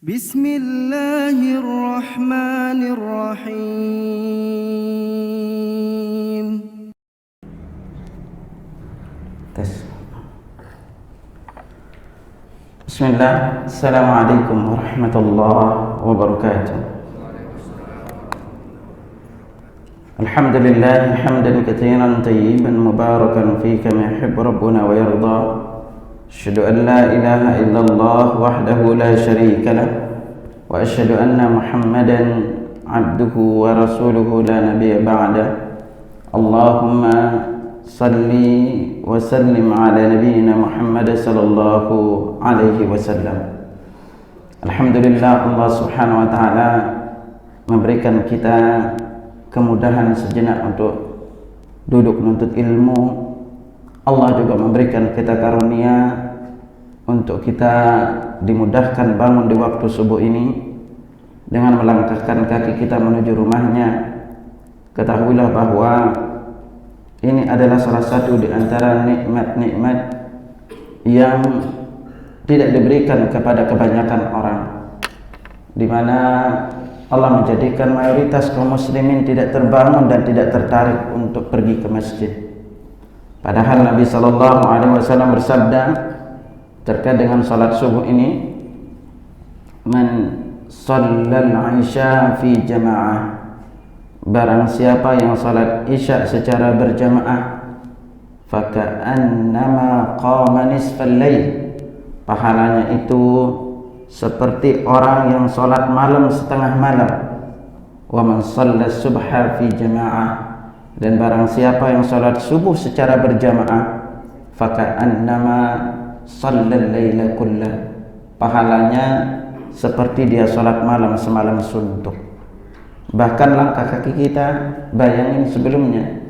Bismillahirrahmanirrahim. Tes. Bismillah. Assalamualaikum warahmatullahi wabarakatuh. Alhamdulillah hamdan katsiran tayyiban mubarakan fi kama yuhibbu rabbuna wa yarda. Asyhadu an la ilaha illallah wahdahu la syarika lah wa asyhadu anna Muhammadan abduhu wa rasuluhu la nabiyya ba'da. Allahumma salli wa sallim ala nabiyyina Muhammad sallallahu alaihi wasallam. Alhamdulillah, Allah subhanahu wa ta'ala memberikan kita kemudahan sejenak untuk duduk menuntut ilmu. Allah juga memberikan kita karunia untuk kita dimudahkan bangun di waktu subuh ini dengan melangkahkan kaki kita menuju rumahnya. Ketahuilah bahwa ini adalah salah satu di antara nikmat-nikmat yang tidak diberikan kepada kebanyakan orang, di mana Allah menjadikan mayoritas kaum muslimin tidak terbangun dan tidak tertarik untuk pergi ke masjid. Padahal Nabi sallallahu alaihi wasallam bersabda terkait dengan salat subuh ini, "Man shallal 'isya fi jamaah." Barang siapa yang salat isya secara berjamaah, faka'annama qama nisfal lail, pahalanya itu seperti orang yang salat malam setengah malam. Wa man shalla subha fi jamaah, dan barang siapa yang salat subuh secara berjamaah, faka'annama shallal laila kullah, pahalanya seperti dia salat malam semalam suntuk. Bahkan langkah kaki kita, bayangin sebelumnya,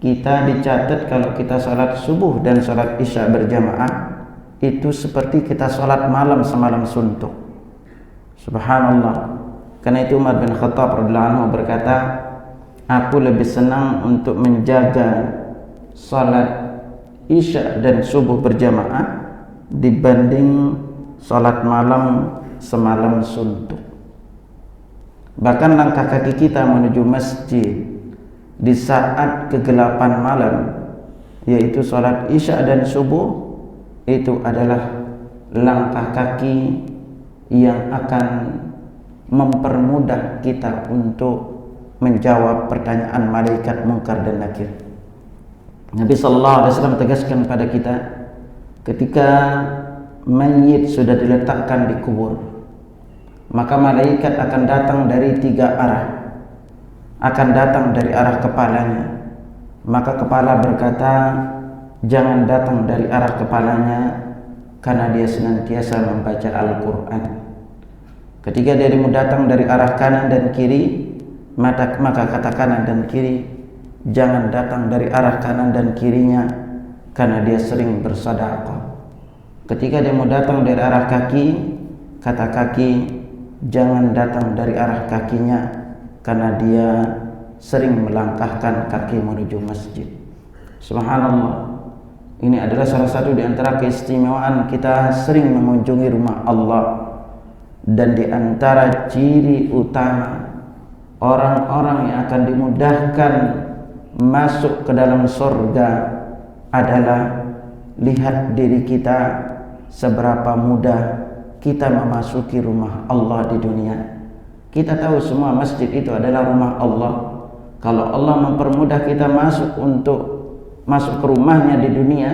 kita dicatat kalau kita salat subuh dan salat isya berjamaah itu seperti kita salat malam semalam suntuk. Subhanallah. Karena itu Umar bin Khattab radhiyallahu anhu berkata, aku lebih senang untuk menjaga salat isya dan subuh berjamaah dibanding salat malam semalam suntuk. Bahkan langkah kaki kita menuju masjid di saat kegelapan malam, yaitu salat isya dan subuh, itu adalah langkah kaki yang akan mempermudah kita untuk menjawab pertanyaan malaikat Munkar dan Nakir. Nabi sallallahu alaihi wasallam tegaskan pada kita, ketika mayit sudah diletakkan di kubur, maka malaikat akan datang dari 3 arah. Akan datang dari arah kepalanya. Maka kepala berkata, jangan datang dari arah kepalanya, karena dia senantiasa membaca Al-Quran. Ketika dia datang dari arah kanan dan kiri, maka kata kanan dan kiri, jangan datang dari arah kanan dan kirinya, karena dia sering bersedekah. Ketika dia mau datang dari arah kaki, kata kaki, jangan datang dari arah kakinya, karena dia sering melangkahkan kaki menuju masjid. Subhanallah. Ini adalah salah satu di antara keistimewaan kita sering mengunjungi rumah Allah. Dan di antara ciri utama orang-orang yang akan dimudahkan masuk ke dalam surga adalah lihat diri kita seberapa mudah kita memasuki rumah Allah di dunia. Kita tahu semua masjid itu adalah rumah Allah. Kalau Allah mempermudah kita masuk ke rumahnya di dunia,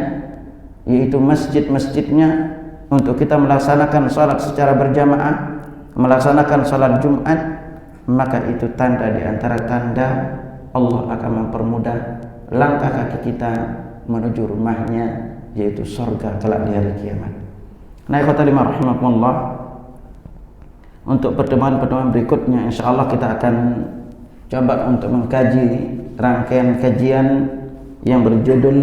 yaitu masjid-masjidnya, untuk kita melaksanakan salat secara berjamaah, melaksanakan salat Jumat, maka itu tanda di antara tanda Allah akan mempermudah langkah kaki kita menuju rumahnya, yaitu surga kelak di hari kiamat. Nah, ikhwatal iman rahimakumullah, untuk pertemuan-pertemuan berikutnya insyaallah kita akan coba untuk mengkaji rangkaian kajian yang berjudul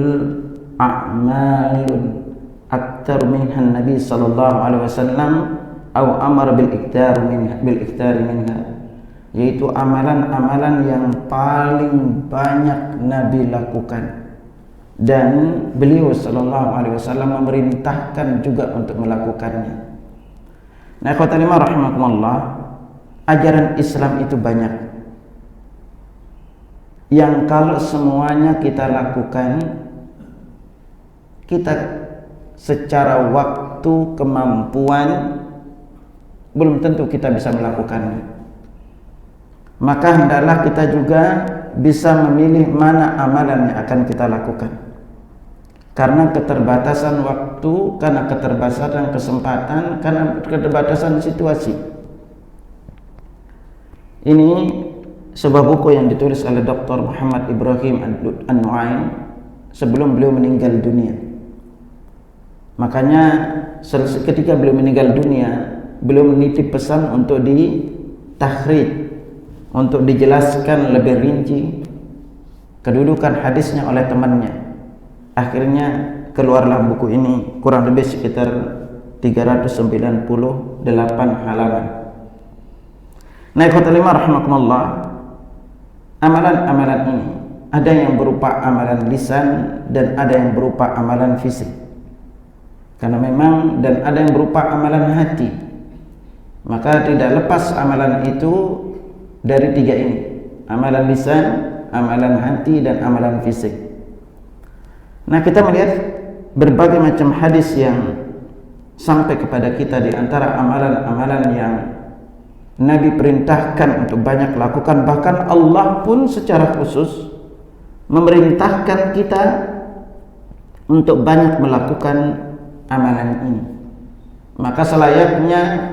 A'malun aktar minhan Nabi sallallahu alaihi wasallam atau amar bil iktar minha, yaitu amalan-amalan yang paling banyak Nabi lakukan. Dan beliau sallallahu alaihi wasallam memerintahkan juga untuk melakukannya. Nah, ikhwatal iman rahimakumullah, ajaran Islam itu banyak yang kalau semuanya kita lakukan, kita secara waktu, kemampuan belum tentu kita bisa melakukannya. Maka hendaklah kita juga bisa memilih mana amalan yang akan kita lakukan. Karena keterbatasan waktu, karena keterbatasan kesempatan, karena keterbatasan situasi. Ini sebuah buku yang ditulis oleh Dr. Muhammad Ibrahim An-Nu'aim sebelum beliau meninggal dunia. Makanya ketika beliau meninggal dunia, beliau menitip pesan untuk ditahrid, untuk dijelaskan lebih rinci kedudukan hadisnya oleh temannya. Akhirnya keluarlah buku ini, kurang lebih sekitar 398 halaman. Nah, ikhwatal iman rahimakumullah, amalan-amalan ini ada yang berupa amalan lisan dan ada yang berupa amalan fisik. Karena memang dan ada yang berupa amalan hati. Maka tidak lepas amalan itu dari tiga ini: amalan lisan, amalan hati, dan amalan fisik. Nah, kita melihat berbagai macam hadis yang sampai kepada kita, di antara amalan-amalan yang Nabi perintahkan untuk banyak lakukan, bahkan Allah pun secara khusus memerintahkan kita untuk banyak melakukan amalan ini. Maka selayaknya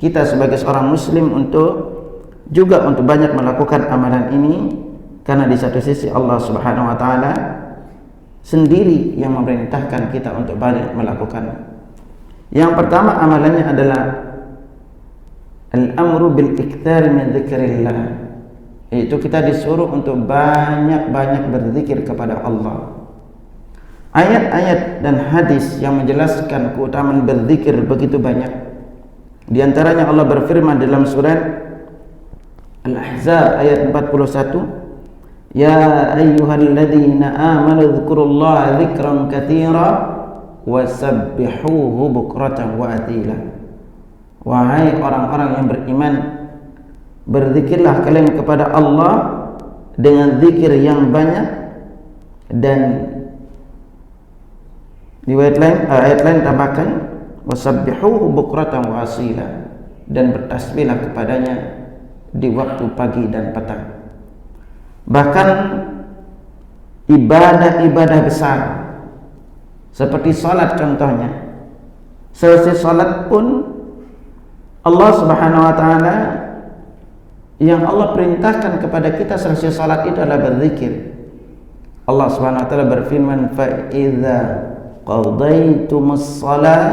kita sebagai seorang muslim untuk banyak melakukan amalan ini, karena di satu sisi Allah Subhanahu wa taala sendiri yang memerintahkan kita untuk banyak melakukan. Yang pertama amalannya adalah al-amru bil iktsar min dzikrillah, yaitu kita disuruh untuk banyak-banyak berzikir kepada Allah. Ayat-ayat dan hadis yang menjelaskan keutamaan berzikir begitu banyak. Di antaranya Allah berfirman dalam surat Al-Ahzab ayat 41, Ya ayyuhalladzina amanu dzkurullaha dzikran katsira wasabbihuhu bukratan wa atila. Wahai orang-orang yang beriman, berzikirlah kalian kepada Allah dengan zikir yang banyak, dan riwayat lain, ayat lain tambahkan wasabbihuhu bukratan wa asila, dan bertasbihlah kepadanya di waktu pagi dan petang. Bahkan ibadah-ibadah besar seperti salat contohnya, selesai salat pun Allah Subhanahu wa taala, yang Allah perintahkan kepada kita selesai salat itu adalah berzikir. Allah Subhanahu wa taala berfirman, fa idza qadaitumus shalah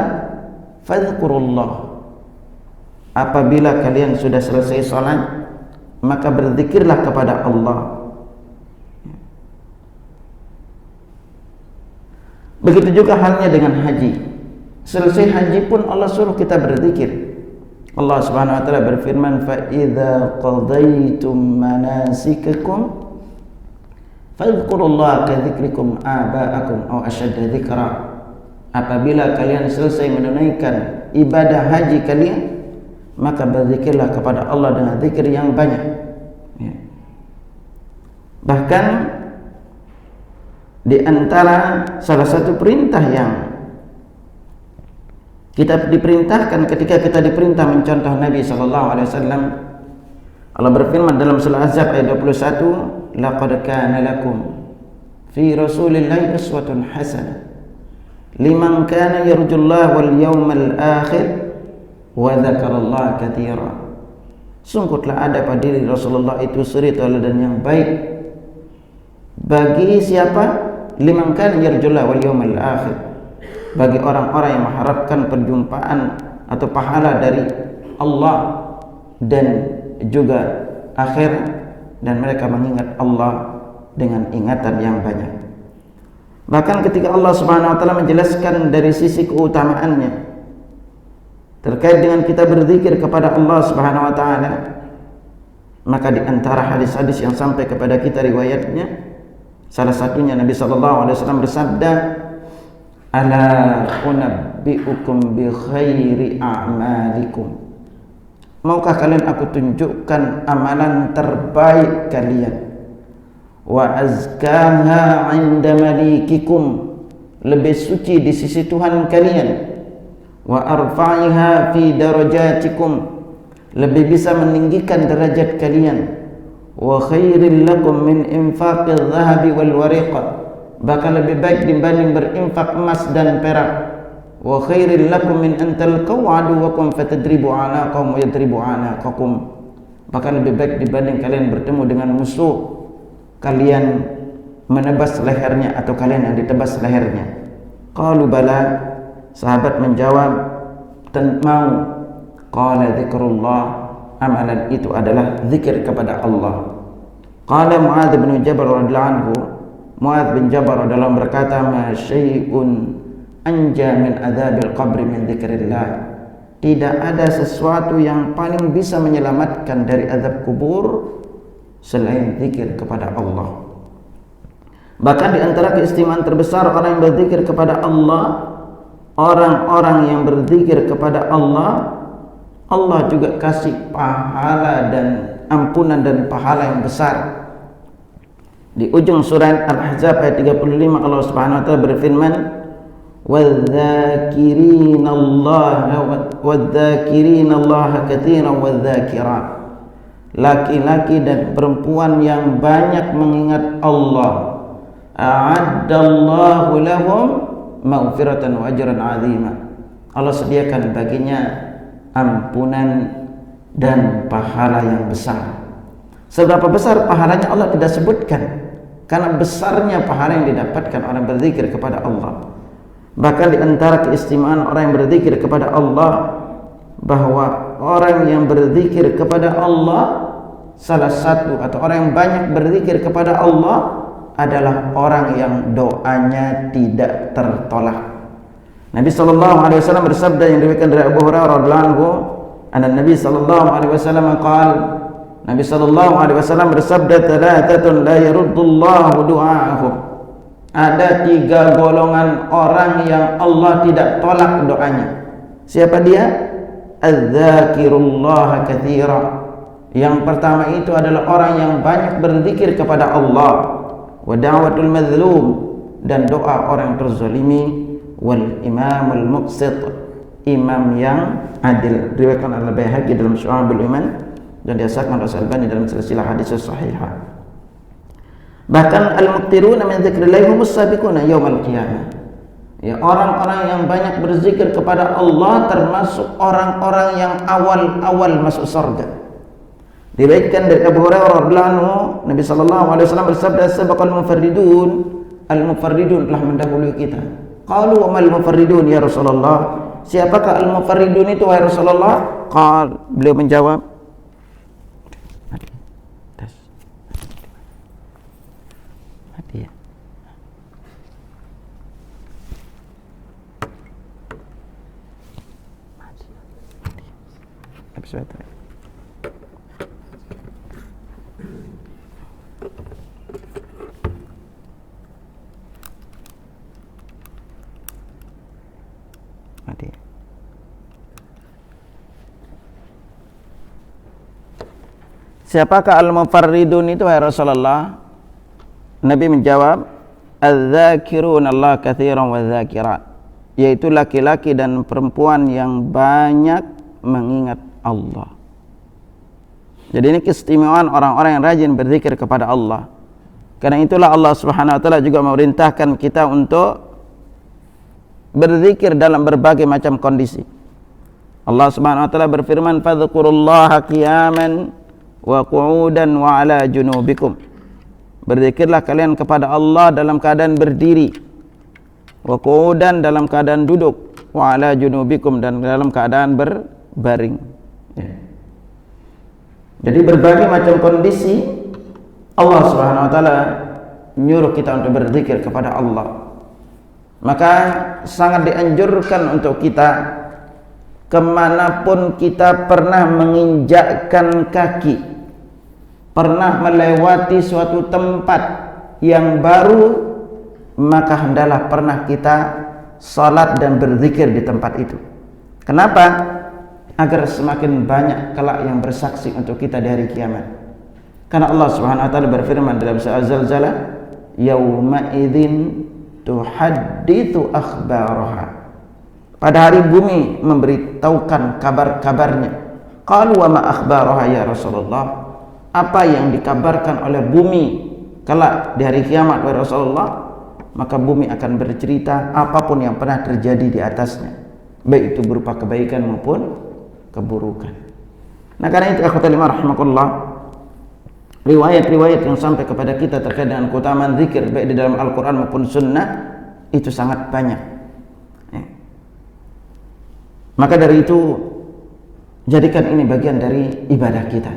fadhkurullah. Apabila kalian sudah selesai salat, maka berzikirlah kepada Allah. Begitu juga halnya dengan haji. Selesai haji pun Allah suruh kita berzikir. Allah Subhanahu wa taala berfirman, fa idza qadaytum manasikakum fadhkurullaha ka dzikrikum aba'akum aw ashadda dzikra. Apabila kalian selesai menunaikan ibadah haji kalian, maka berzikirlah kepada Allah dengan zikir yang banyak. Ya. Bahkan di antara salah satu perintah yang kita diperintahkan ketika kita diperintah mencontoh Nabi SAW, Allah berfirman dalam surah Ahzab ayat 21, laqad kana lakum fi rasulillahi uswatun hasanah liman kana yarjullaha wal yawmal akhir wa dzakarallaha katsira. Sungguh telah ada pada diri Rasulullah itu suri teladan yang baik bagi siapa? Liman kana yarjullaha wal yawmal akhir, bagi orang-orang yang mengharapkan perjumpaan atau pahala dari Allah dan juga akhir, dan mereka mengingat Allah dengan ingatan yang banyak. Bahkan ketika Allah Subhanahu wa taala menjelaskan dari sisi keutamaannya terkait dengan kita berzikir kepada Allah Subhanahu wa taala, maka di antara hadis-hadis yang sampai kepada kita riwayatnya, salah satunya Nabi sallallahu alaihi wasallam bersabda, ala unabbi'ukum bi khairi a'malikum. Maukah kalian aku tunjukkan amalan terbaik kalian? Wa azkaha 'inda malikikum, lebih suci di sisi Tuhan kalian. Wa arfa'iha fi darajatikum, lebih bisa meninggikan derajat kalian. Wa khairil lakum min infaqil dhahabi wal wariqah, bahkan lebih baik dibanding berinfak emas dan perak. Wa khairil lakum min an talqaw aduwakum fatadribu anaqahum wa yadribu anaqakum, bahkan lebih baik dibanding kalian bertemu dengan musuh, kalian menebas lehernya atau kalian yang ditebas lehernya. Qalu bala, sahabat menjawab, mau. Qala dzikrullah, amalan itu adalah zikir kepada Allah. Qala Muadz bin Jabal radhiyallahu anhu, Muadz bin Jabal dalam berkata, ma syai'un anja min adzabil qabri min dzikrillah, tidak ada sesuatu yang paling bisa menyelamatkan dari azab kubur selain zikir kepada Allah. Bahkan di antara keistimewaan terbesar orang yang berzikir kepada Allah, orang-orang yang berzikir kepada Allah, Allah juga kasih pahala dan ampunan dan pahala yang besar. Di ujung surah Al-Ahzab ayat 35 Allah Subhanahu wa taala berfirman, "Wadz-dzakirinallaha katsiran wadz-dzakirat." Laki-laki dan perempuan yang banyak mengingat Allah, a'addallahu lahum maghfiratan wa ajran 'azima. Allah sediakan baginya ampunan dan pahala yang besar. Seberapa besar pahalanya Allah tidak sebutkan, karena besarnya pahala yang didapatkan orang berzikir kepada Allah. Bahkan di antara keistimewaan orang yang berzikir kepada Allah, bahwa orang yang berzikir kepada Allah, salah satu atau orang yang banyak berzikir kepada Allah adalah orang yang doanya tidak tertolak. Nabi sallallahu alaihi wasallam bersabda yang diriwayatkan dari Abu Hurairah radhiyallahu anhu, anna Nabi sallallahu alaihi wasallam qala, Nabi sallallahu alaihi wasallam bersabda, "Thalathatun la yaruddullahu du'aahum." Ada 3 golongan orang yang Allah tidak tolak doanya. Siapa dia? Az-zakirullaha katsira. Yang pertama itu adalah orang yang banyak berzikir kepada Allah. Wa da'watul mazlum, dan doa orang terzalimi. Wal imamul muqsit, imam yang adil. Diriwayatkan oleh Baihaqi dalam Syu'abul Iman dan disahkan oleh Al-Albani dalam silsilah hadis sahihah. Bahkan al-muqtiruna min dzikrillah humus sabiquna yaumal qiyamah. Ya, orang-orang yang banyak berzikir kepada Allah termasuk orang-orang yang awal-awal masuk surga. Diriwayatkan dari Abu Hurairah radhiyallahu anhu, Nabi sallallahu alaihi wasallam bersabda, "Sabaqal mufarridun." Al-mufarridun telah mendahului kita. Qalu wa mal mufarridun ya Rasulullah? Siapakah al-mufarridun itu wahai Rasulullah? Beliau menjawab, siapakah al-mufarridun itu wahai Rasulullah? Nabi menjawab, "Adz-dzakiruna katsiran wadz-dzakirat," yaitu laki-laki dan perempuan yang banyak mengingat Allah. Jadi ini keistimewaan orang-orang yang rajin berzikir kepada Allah. Karena itulah Allah Subhanahu wa taala juga memerintahkan kita untuk berzikir dalam berbagai macam kondisi. Allah Subhanahu wa taala berfirman, "Fadhkurullaha qiyaman wa qu'udan wa 'ala junubikum." Berzikirlah kalian kepada Allah dalam keadaan berdiri, wa qu'udan dalam keadaan duduk, wa 'ala junubikum dan dalam keadaan berbaring. Jadi berbagai macam kondisi Allah Subhanahu wa taala menyuruh kita untuk berzikir kepada Allah. Maka sangat dianjurkan untuk kita, kemanapun kita pernah menginjakkan kaki, pernah melewati suatu tempat yang baru, maka hendaklah pernah kita salat dan berzikir di tempat itu. Kenapa? Agar semakin banyak kelak yang bersaksi untuk kita di hari kiamat. Karena Allah Subhanahu wa taala berfirman dalam surah Az-Zalzalah, "Yauma idzin tuhadditsu akhbaraha." Pada hari bumi memberitahukan kabar-kabarnya. Qalu wa ma akhbaraha ya Rasulullah? Apa yang dikabarkan oleh bumi kelak di hari kiamat wahai Rasulullah? Maka bumi akan bercerita apapun yang pernah terjadi di atasnya, baik itu berupa kebaikan maupun keburukan. Nah, karena itu akhwatul iman rahimakumullah, riwayat-riwayat yang sampai kepada kita terkait dengan keutamaan zikir baik di dalam Al-Quran maupun Sunnah itu sangat banyak. Maka dari itu jadikan ini bagian dari ibadah kita.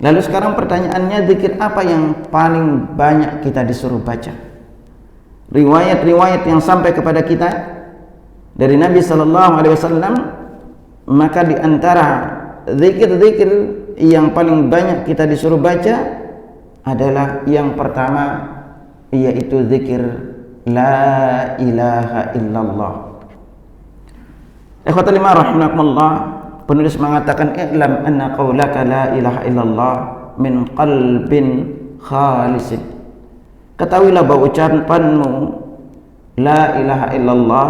Lalu sekarang pertanyaannya, zikir apa yang paling banyak kita disuruh baca? Riwayat-riwayat yang sampai kepada kita dari Nabi sallallahu alaihi wasallam, maka di antara zikir-zikir yang paling banyak kita disuruh baca adalah yang pertama, yaitu zikir la ilaha illallah. Ikhwatul iman rahimakumullah, penulis mengatakan, i'lam anna qaulaka la ilaha illallah min qalbin khalisin. Ketahuilah bahwa ucapanmu la ilaha illallah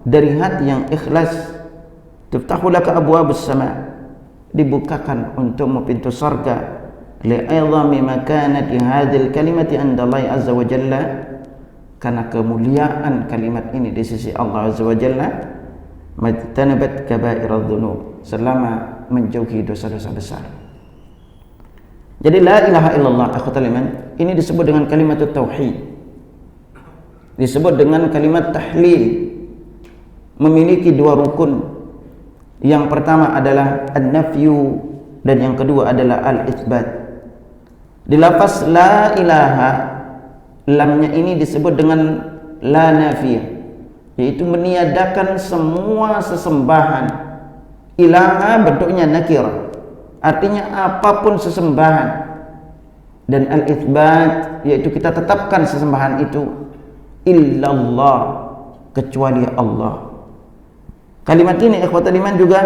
dari hati yang ikhlas, tuftahu laka abwabus sama, dibukakan untukmu pintu surga, li'idhami makanati hadhil kalimati indallahi azza wa jalla, karena kemuliaan kalimat ini di sisi Allah azza wa jalla, majtanabat kabairadz dzunub, selama menjauhi dosa-dosa besar. Jadi la ilaha illallah akhwatul iman ini disebut dengan kalimat tauhid, disebut dengan kalimat tahlil, memiliki dua rukun. Yang pertama adalah an-nafyu dan yang kedua adalah al-itsbat. Di lafaz la ilaha, lamnya ini disebut dengan la nafiyah, yaitu meniadakan semua sesembahan. Ilaha bentuknya nakir, artinya apapun sesembahan. Dan al-itsbat yaitu kita tetapkan sesembahan itu illallah, kecuali Allah. Kalimat ini ikhwatul iman juga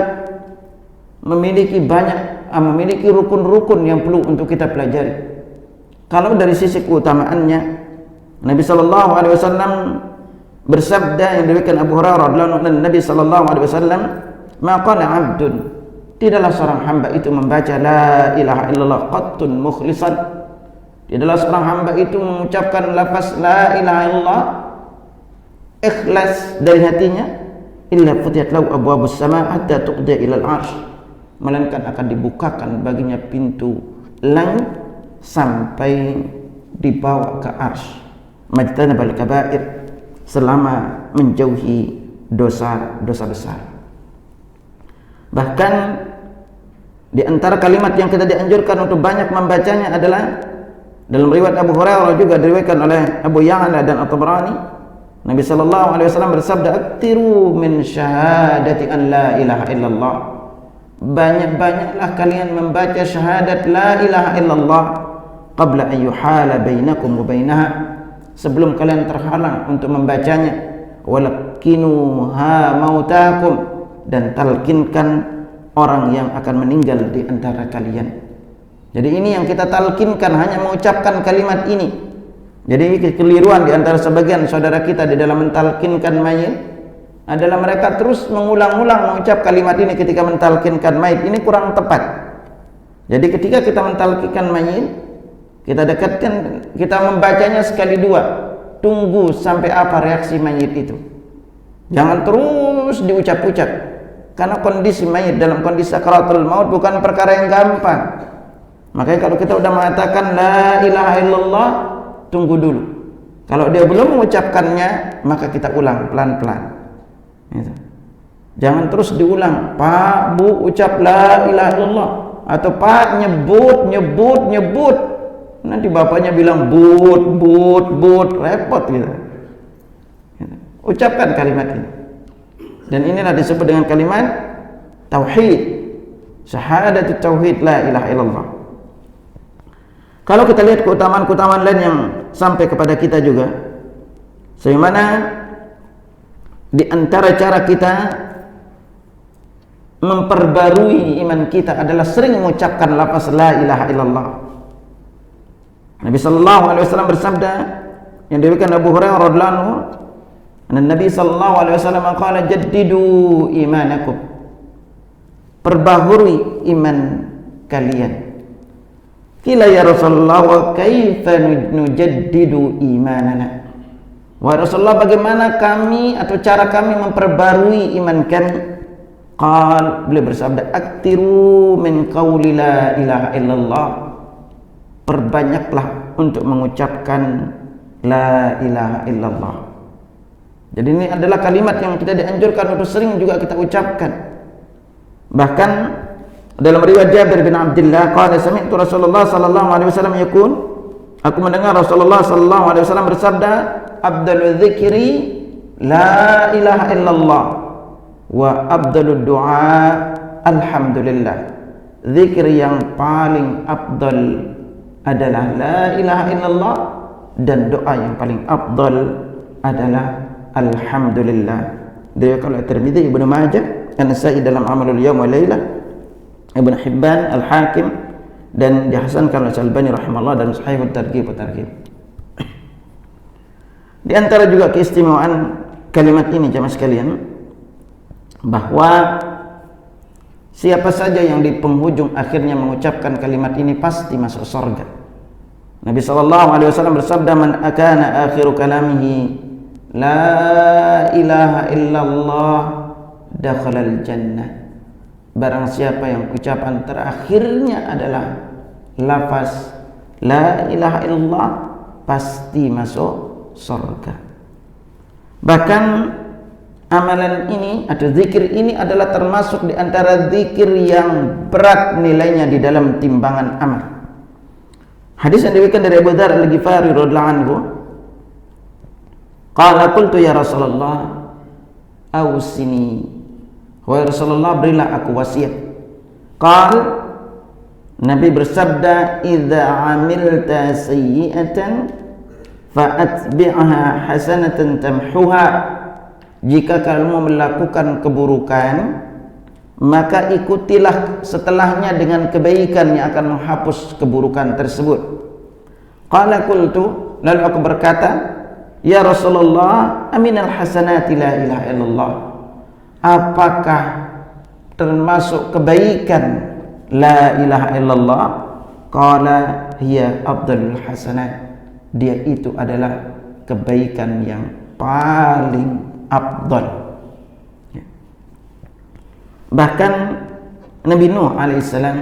memiliki rukun-rukun yang perlu untuk kita pelajari. Kalau dari sisi keutamaannya, Nabi sallallahu alaihi wasallam bersabda yang diriwayatkan Abu Hurairah radhiyallahu anhu, Nabi sallallahu alaihi wasallam, "Ma qala 'abdun," tidaklah seorang hamba itu membaca la ilaha illallah qattun mukhlishan, tidaklah seorang hamba itu mengucapkan lafaz la ilaha illallah ikhlas dari hatinya, illa futiyat lahu abwabus sama hatta tuqda ila al-'arsy, melainkan akan dibukakan baginya pintu langit sampai dibawa ke arsy. Majtanabal kabair, selama menjauhi dosa-dosa besar. Bahkan di antara kalimat yang kita dianjurkan untuk banyak membacanya adalah dalam riwayat Abu Hurairah, juga diriwayatkan oleh Abu Ya'la dan At-Tabrani, Nabi sallallahu alaihi wasallam bersabda, "Aktiru min syahadati an la ilaha illallah." Banyak-banyaklah kalian membaca syahadat la ilaha illallah qabla an yuhala bainakum wa bainaha, sebelum kalian terhalang untuk membacanya. Walakinuha mautakum, dan talkinkan orang yang akan meninggal di antara kalian. Jadi ini yang kita talkinkan, hanya mengucapkan kalimat ini. Jadi kekeliruan di antara sebagian saudara kita di dalam mentalkinkan mayit adalah mereka terus mengulang-ulang mengucap kalimat ini ketika mentalkinkan mayit. Ini kurang tepat. Jadi ketika kita mentalkinkan mayit, kita dekatkan, kita membacanya sekali dua. Tunggu sampai apa reaksi mayit itu. Jangan terus diucap-ucap. Karena kondisi mayit dalam kondisi sakaratul maut bukan perkara yang gampang. Makanya kalau kita sudah mengatakan la ilaha illallah, tunggu dulu. Kalau dia belum mengucapkannya, maka kita ulang pelan-pelan. Gitu. Jangan terus diulang, Pak, Bu, ucap la ilaha illallah, atau Pak nyebut. Nanti bapaknya bilang but, repot gitu. Ucapkan kalimat ini. Dan inilah disebut dengan kalimat tauhid, syahadat tauhid la ilaha illallah. Kalau kita lihat keutamaan-keutamaan lain yang sampai kepada kita juga, sebagaimana di antara cara kita memperbarui iman kita adalah sering mengucapkan lafaz la ilaha illallah. Nabi sallallahu alaihi wasallam bersabda yang diriwayatkan Abu Hurairah radhiyallahu anhu, Nabi sallallahu alaihi wasallam qala jaddidu imanakum, perbaharui iman kalian. Qila ya Rasulullah wa kaifa nujaddidu imanana, wahai Rasulullah bagaimana kami atau cara kami memperbarui iman kami? Qal, beliau bersabda, aktiru min qawli la ilaha illallah, perbanyaklah untuk mengucapkan la ilaha illallah. Jadi ini adalah kalimat yang kita dianjurkan untuk sering juga kita ucapkan. Bahkan dalam riwayat Jabir bin Abdullah, qala sami'tu Rasulullah sallallahu alaihi wasallam yaqul, aku mendengar Rasulullah sallallahu alaihi wasallam bersabda, afdalul dzikri la ilaha illallah wa afdalud du'a alhamdulillah. Zikir yang paling afdal adalah la ilaha illallah, dan doa yang paling afdal adalah alhamdulillah. Diriwayatkan oleh Tirmidzi, Ibnu Majah, An-Nasa'i dalam Amalul Yaum wal Lailah, Ibnu Hibban, Al-Hakim, dan dihasankan oleh Al-Albani rahimahullah dalam Sahihut Targhib wa Tarhib. Di antara juga keistimewaan kalimat ini jemaah sekalian, bahwa siapa saja yang di penghujung akhirnya mengucapkan kalimat ini pasti masuk surga. Nabi sallallahu alaihi wasallam bersabda, man akana akhiru kalamihi la ilaha illallah dakhalal jannah. Barang siapa yang ucapan terakhirnya adalah lafaz la ilaha illallah, pasti masuk surga. Bahkan amalan ini atau zikir ini adalah termasuk di antara zikir yang berat nilainya di dalam timbangan amal. Hadis yang diriwayatkan dari Abu Dzar Al-Ghifari radhiyallahu anhu, qala qultu ya Rasulullah ausini, wahai Rasulullah berilah aku wasiat. Qal, Nabi bersabda, idza amilta sayyi'atan fa'atbi'ha hasanatan tamhuha, jika kamu melakukan keburukan, maka ikutilah setelahnya dengan kebaikan yang akan menghapus keburukan tersebut. Qala qultu, lalu aku berkata, ya Rasulullah, aminal hasanati la ilaha illallah, apakah termasuk kebaikan la ilaha illallah? Qala hiya afdalul hasanat, dia itu adalah kebaikan yang paling afdal. Bahkan Nabi Nuh alaihissalam,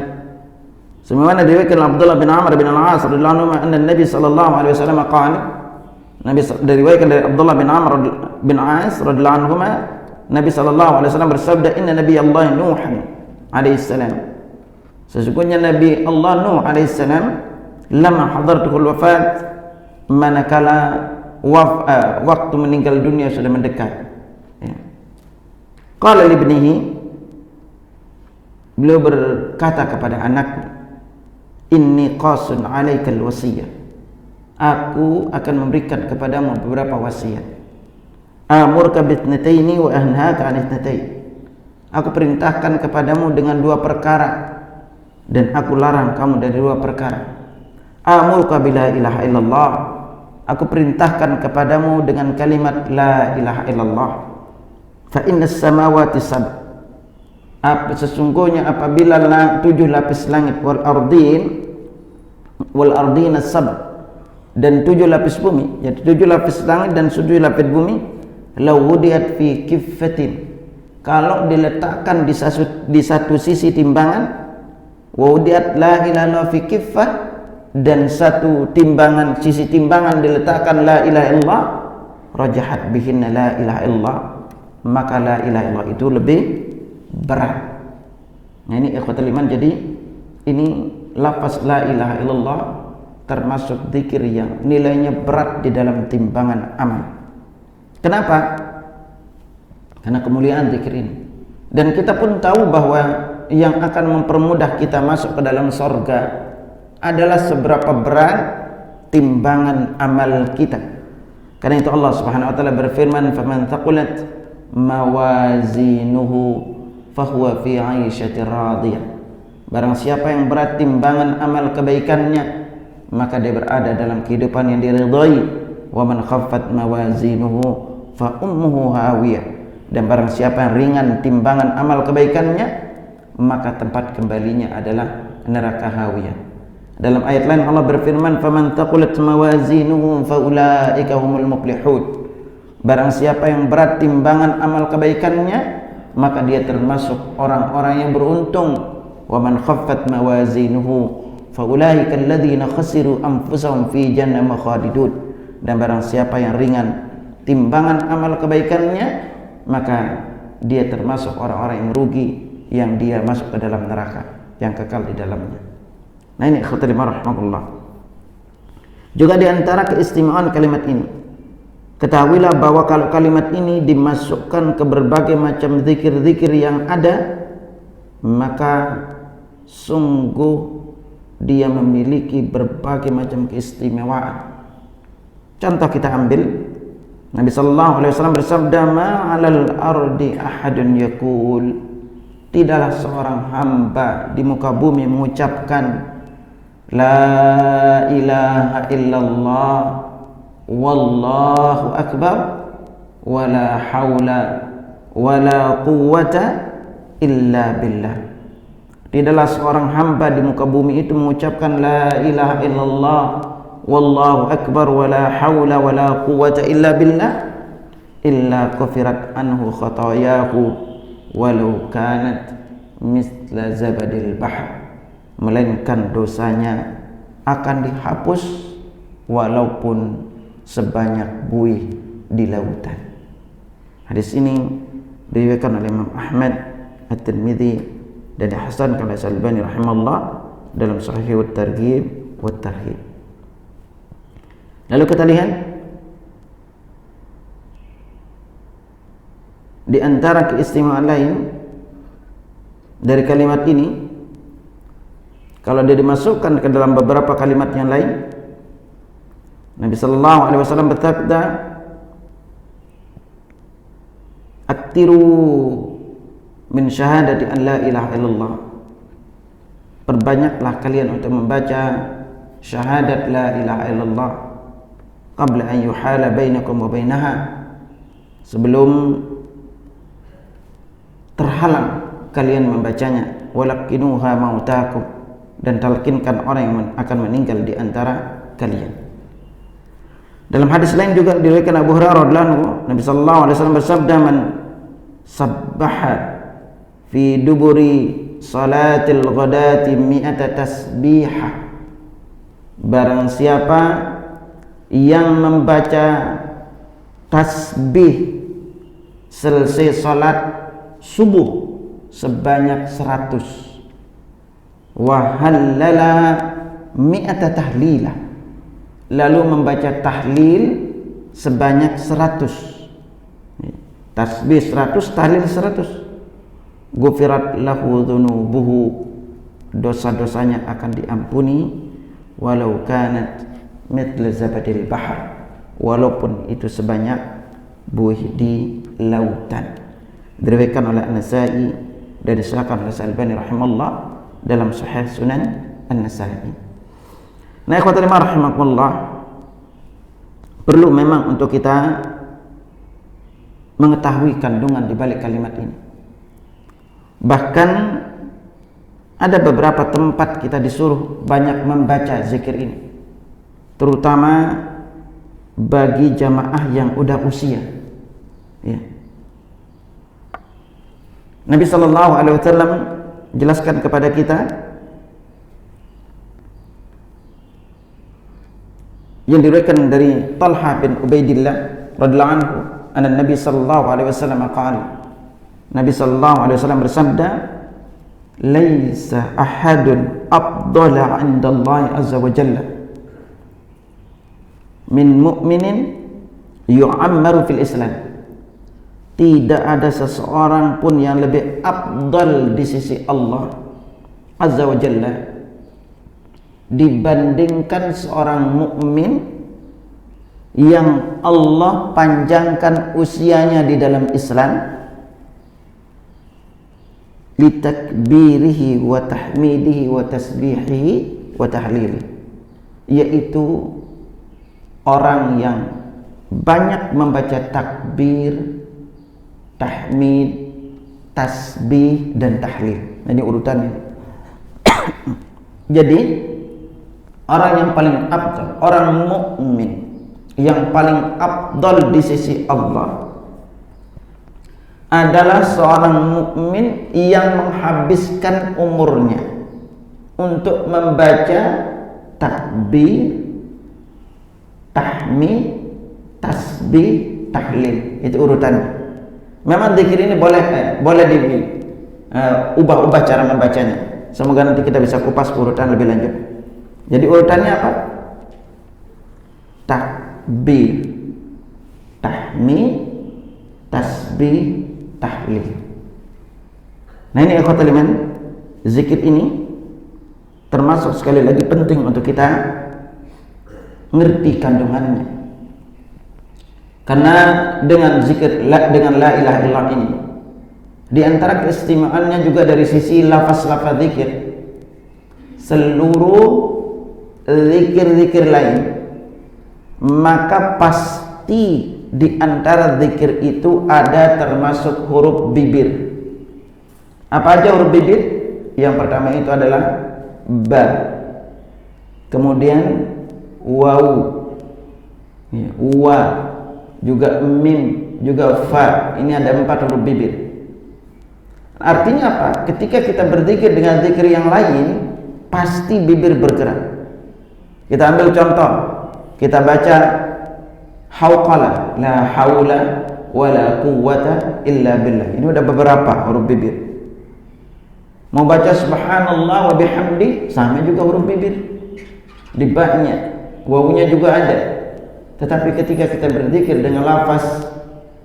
sebagaimana diriwayatkan Abdullah bin Amr bin Al-As radhiyallahu anhu, anna Nabi sallallahu alaihi wasallam qala, Nabi diriwayatkan dari Abdullah bin Amr bin As radhiyallahu anhu, Nabi sallallahu alaihi wasallam bersabda, inna Nabi Allah Nuh alaihissalam, sesungguhnya Nabi Allah Nuh alaihissalam, lama hadartuhul wafat, manakala waktu meninggal dunia sudah mendekat. Qala libnihi, beliau berkata kepada anaknya, inni qasun alaikal wasiyah, aku akan memberikan kepadamu beberapa wasiat. Amurka bitnataini wa anhaka an itnatain, aku perintahkan kepadamu dengan dua perkara dan aku larang kamu dari dua perkara. Amurka bila ilaha illallah, aku perintahkan kepadamu dengan kalimat la ilaha illallah. Fa innas samawati sab', sesungguhnya apabila 7 lapis langit, wal ardina sab', dan 7 lapis bumi, jadi 7 lapis langit dan 7 lapis bumi, law wudiat fi kiffatin, kalau diletakkan di satu sisi timbangan, wa wudiat la ilaha illallah fi kiffah, dan satu timbangan, sisi timbangan diletakkan la ilaha illallah, rajahat bihinna la ilaha illallah, maka la ilaha illallah itu lebih berat. Nah ini ikhwatul iman, jadi ini lafaz la ilaha illallah termasuk zikir yang nilainya berat di dalam timbangan amal. Kenapa? Karena kemuliaan zikir ini. Dan kita pun tahu bahwa yang akan mempermudah kita masuk ke dalam surga adalah seberapa berat timbangan amal kita. Karena itu Allah Subhanahu wa taala berfirman, "Faman thaqulat mawazinuhu fahuwa fi 'aisyatir radiyah. Barang siapa yang berat timbangan amal kebaikannya, maka dia berada dalam kehidupan yang diridhai. Wa man khaffat mawazinuhu fa ummuhu hawiyah. Dan barang siapa yang ringan timbangan amal kebaikannya, maka tempat kembalinya adalah neraka hawiyah. Dalam ayat lain Allah berfirman, faman taqulat mawazinuhu faulaika humul muflihun. Barang siapa yang berat timbangan amal kebaikannya, maka dia termasuk orang-orang yang beruntung. Wa man khaffat mawazinuhu faulaika alladzina khasiru anfusahum fi jahannam khalidun. Dan barang siapa yang ringan timbangan amal kebaikannya, maka dia termasuk orang-orang yang merugi, yang dia masuk ke dalam neraka, yang kekal di dalamnya. Nah ini ikhwatul iman rahmatullah. Juga di antara keistimewaan kalimat ini, ketahuilah bahwa kalau kalimat ini dimasukkan ke berbagai macam zikir-zikir yang ada, maka sungguh dia memiliki berbagai macam keistimewaan. Contoh kita ambil, Nabi sallallahu alaihi wasallam bersabda, ma 'alal ardi ahadun yaqul, tidaklah seorang hamba di muka bumi mengucapkan la ilaha illallah wallahu akbar wala haula wala quwwata illa billah. Tidaklah seorang hamba di muka bumi itu mengucapkan la ilaha illallah wallahu akbar wala haula wala quwwata illa billah illa kufirat anhu khatayahu walau kanat misla zabadil bahr, melainkan dosanya akan dihapus walaupun sebanyak buih di lautan. Hadis ini diriwayatkan oleh Imam Ahmad, At-Tirmidzi, dan dihasankan oleh Al-Albani rahimahullah dalam Sahih At-Targhib wa At-Tarhib. Lalu kita lihat di antara keistimewaan lain dari kalimat ini, kalau dia dimasukkan ke dalam beberapa kalimat yang lain, Nabi sallallahu alaihi wasallam bersabda, "Aktiru min syahadati an la ilaha illallah." Perbanyaklah kalian untuk membaca syahadat la ilaha illallah qabla an yuhala bainakum wa bainaha, sebelum terhalang kalian membacanya. Walakinuha mautakum, dan talkinkan orang yang akan meninggal di antara kalian. Dalam hadis lain juga diriwayatkan Abu Hurairah radhiyallahu anhu, Nabi sallallahu alaihi wasallam bersabda, man sabbaha fi duburi salatil ghadati mi'ata tasbihah, barang siapa yang membaca tasbih selesai salat subuh sebanyak 100, wa hallala mi'ata tahlilah, lalu membaca tahlil sebanyak 100, tasbih 100, tahlil 100, gufirat lahu dzunubuhu, dosa-dosanya akan diampuni, walau kanat mithla zabadil bahr, walaupun itu sebanyak buih di lautan. Diriwayatkan oleh An-Nasa'i dan disahkan oleh Al-Albani rahimahullah dalam Sahih Sunan An-Nasa'i. Nah, ikhwatul iman rahimakumullah, perlu memang untuk kita mengetahui kandungan di balik kalimat ini. Bahkan ada beberapa tempat kita disuruh banyak membaca zikir ini, terutama bagi jamaah yang udah usia, ya. Nabi sallallahu alaihi wasallam jelaskan kepada kita yang diriwayatkan dari Talha bin Ubaidillah radhiyallahu anhu, anna Nabi sallallahu alaihi wasallam qala, Nabi sallallahu alaihi wasallam bersabda, laisa ahadun afdala 'inda Allah azza wa jalla min mu'minin yu'ammaru fil Islam. Tidak ada seseorang pun yang lebih afdal di sisi Allah azza wa jalla dibandingkan seorang mukmin yang Allah panjangkan usianya di dalam Islam, litakbirihi wa tahmidihi wa tasbihihi wa tahlili, yaitu orang yang banyak membaca takbir, tahmid, tasbih dan tahlil. Nah, ini urutannya. Jadi orang yang paling afdal, orang mukmin yang paling afdal di sisi Allah adalah seorang mukmin yang menghabiskan umurnya untuk membaca takbir, tahmid, tasbih, tahlil. Itu urutannya. Memang zikir ini boleh diubah-ubah cara membacanya. Semoga nanti kita bisa kupas urutan lebih lanjut. Jadi urutannya apa? Takbir, tahmid, tasbih, tahlil. Nah, ini ikhwatul iman, zikir ini termasuk sekali lagi penting untuk kita ngerti kandungannya. Karena dengan zikir, dengan la ilaha illallah ini, di antara keistimewaannya juga dari sisi lafaz-lafaz zikir, seluruh zikir-zikir lain, maka pasti di antara zikir itu ada termasuk huruf bibir. Apa aja huruf bibir? Yang pertama itu adalah ba, kemudian waw, wa, juga mim, juga fa. Ini ada 4 huruf bibir. Artinya apa? Ketika kita berzikir dengan zikir yang lain, pasti bibir bergerak. Kita ambil contoh, kita baca hauqala, la haula wala quwwata illa billah. Ini udah beberapa huruf bibir. Mau baca subhanallah wa bihamdi, sama juga huruf bibir. Di ba-nya, wawunya juga ada. Tetapi ketika kita berzikir dengan lafaz